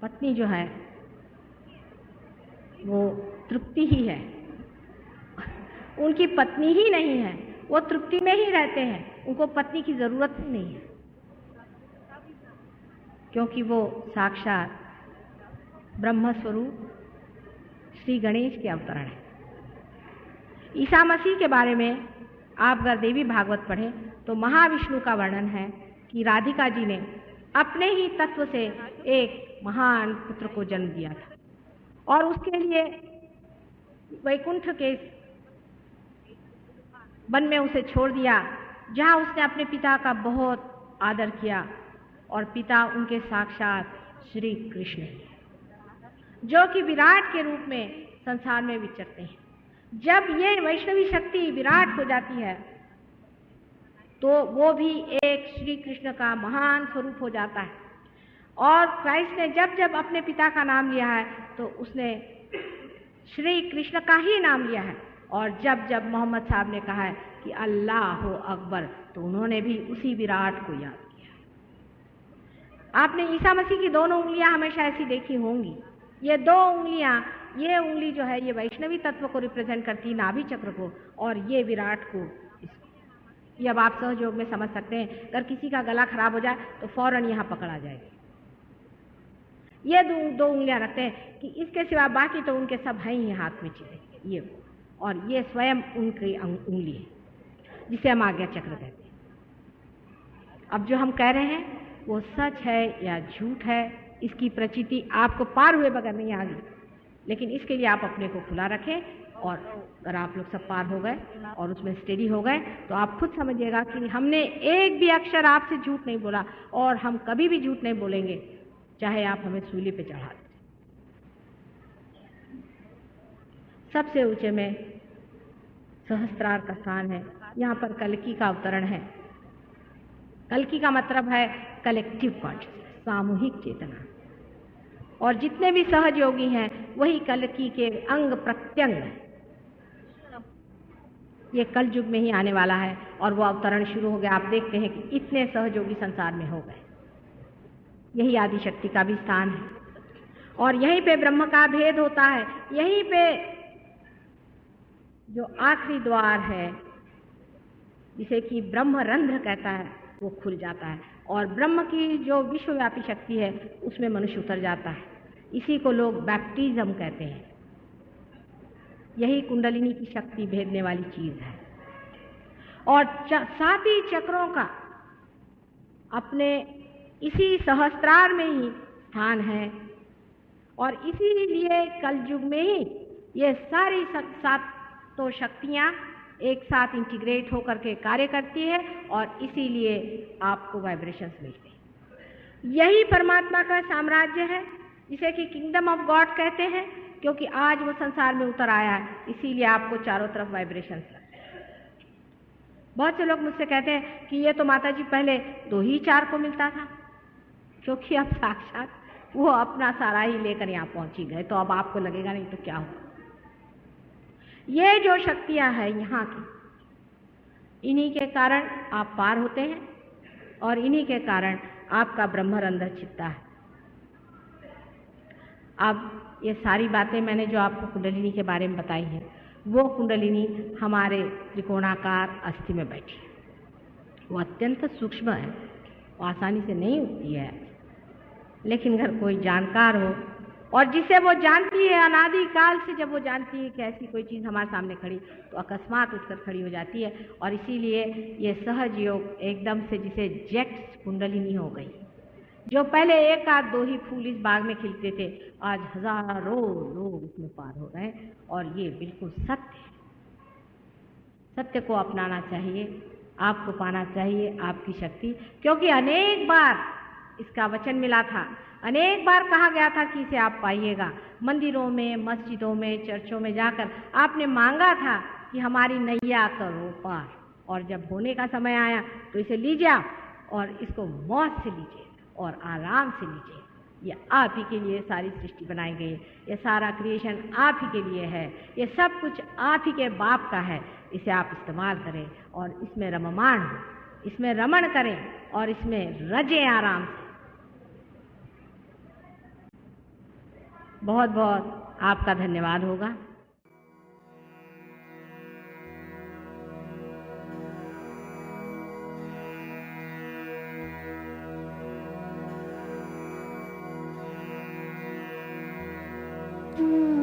पत्नी जो है वो तृप्ति ही है। उनकी पत्नी ही नहीं है, वो तृप्ति में ही रहते हैं, उनको पत्नी की जरूरत ही नहीं है, क्योंकि वो साक्षात ब्रह्म स्वरूप श्री गणेश के अवतरण है। ईसा मसीह के बारे में आप अगर देवी भागवत पढ़ें तो महाविष्णु का वर्णन है कि राधिका जी ने अपने ही तत्व से एक महान पुत्र को जन्म दिया था और उसके लिए वैकुंठ के वन में उसे छोड़ दिया, जहाँ उसने अपने पिता का बहुत आदर किया और पिता उनके साक्षात श्री कृष्ण जो कि विराट के रूप में संसार में विचरते हैं। जब ये वैष्णवी शक्ति विराट हो जाती है तो वो भी एक श्री कृष्ण का महान स्वरूप हो जाता है। और क्राइस्ट ने जब जब अपने पिता का नाम लिया है तो उसने श्री कृष्ण का ही नाम लिया है, और जब जब मोहम्मद साहब ने कहा है कि अल्लाह अकबर तो उन्होंने भी उसी विराट को याद किया। आपने ईसा मसीह की दोनों उंगलियां हमेशा ऐसी देखी होंगी। ये दो उंगलियां, ये उंगली जो है ये वैष्णवी तत्व को रिप्रेजेंट करती है, नाभि चक्र को, और ये विराट को। ये अब आप सहयोग में समझ सकते हैं। अगर किसी का गला खराब हो जाए तो फौरन यहाँ पकड़ा जाएगा। ये दो उंगलियां रखते हैं कि इसके सिवा बाकी तो उनके सब हैं ही हाथ में चीजें, ये और ये स्वयं उनकी उंगली है जिसे हम आज्ञा चक्र कहते हैं। अब जो हम कह रहे हैं वो सच है या झूठ है, इसकी प्रचिति आपको पार हुए बगैर नहीं आ गई, लेकिन इसके लिए आप अपने को खुला रखें। और अगर आप लोग सब पार हो गए और उसमें स्टेडी हो गए तो आप खुद समझिएगा कि हमने एक भी अक्षर आपसे झूठ नहीं बोला और हम कभी भी झूठ नहीं बोलेंगे, चाहे आप हमें सूली पे चढ़ा दें। सबसे ऊंचे में सहस्त्रार का स्थान है, यहाँ पर कल्कि का अवतरण है। कल्कि का मतलब है कलेक्टिव कॉन्शियसनेस, सामूहिक चेतना, और जितने भी सहयोगी हैं वही कल्कि के अंग प्रत्यंग हैं। ये कल युग में ही आने वाला है और वो अवतरण शुरू हो गया। आप देखते हैं कि इतने सहयोगी संसार में हो गए। यही आदि शक्ति का भी स्थान है और यहीं पे ब्रह्म का भेद होता है। यहीं पे जो आखिरी द्वार है जिसे कि ब्रह्म रंध्र कहता है वो खुल जाता है और ब्रह्म की जो विश्वव्यापी शक्ति है उसमें मनुष्य उतर जाता है। इसी को लोग बैप्टिज्म कहते हैं। यही कुंडलिनी की शक्ति भेदने वाली चीज है। और 7 ही चक्रों का अपने इसी सहस्त्रार में ही स्थान है और इसीलिए कल युग में ही ये सारी 7 शक्तियां एक साथ इंटीग्रेट होकर के कार्य करती है और इसीलिए आपको वाइब्रेशंस मिलते हैं। यही परमात्मा का साम्राज्य है जिसे कि किंगडम ऑफ गॉड कहते हैं, क्योंकि आज वो संसार में उतर आया है, इसीलिए आपको चारों तरफ वाइब्रेशंस लगते हैं। बहुत से लोग मुझसे कहते हैं कि ये तो माता जी पहले 2 ही 4 को मिलता था, क्योंकि अब साक्षात वो अपना सारा ही लेकर यहाँ पहुंच ही गए, तो अब आपको लगेगा नहीं तो क्या होगा। ये जो शक्तियां हैं यहाँ की, इन्हीं के कारण आप पार होते हैं और इन्हीं के कारण आपका ब्रह्मरंध्र छिपता है। अब ये सारी बातें मैंने जो आपको कुंडलिनी के बारे में बताई हैं, वो कुंडलिनी हमारे त्रिकोणाकार अस्थि में बैठी है। वो अत्यंत सूक्ष्म है, वो आसानी से नहीं उठती है, लेकिन अगर कोई जानकार हो और जिसे वो जानती है अनादि काल से, जब वो जानती है कि ऐसी कोई चीज़ हमारे सामने खड़ी तो अकस्मात उठकर खड़ी हो जाती है। और इसीलिए ये सहज योग एकदम से जिसे जेट कुंडलिनी हो गई। जो पहले 1 आध 2 ही फूल इस बाग में खिलते थे, आज हजारों लोग उसमें पार हो गए और ये बिल्कुल सत्य है। सत्य को अपनाना चाहिए, आपको पाना चाहिए आपकी शक्ति, क्योंकि अनेक बार इसका वचन मिला था, अनेक बार कहा गया था कि इसे आप पाइएगा। मंदिरों में, मस्जिदों में, चर्चों में जाकर आपने मांगा था कि हमारी नैया करो पार, और जब होने का समय आया तो इसे लीजिए आप और इसको मौज से लीजिए और आराम से लीजिए ये आप ही के लिए सारी सृष्टि बनाई गई है, ये सारा क्रिएशन आप ही के लिए है, ये सब कुछ आप ही के बाप का है। इसे आप इस्तेमाल करें और इसमें रममाण हो, इसमें रमण करें और इसमें रजें आराम से। बहुत बहुत आपका धन्यवाद होगा। Mm-hmm.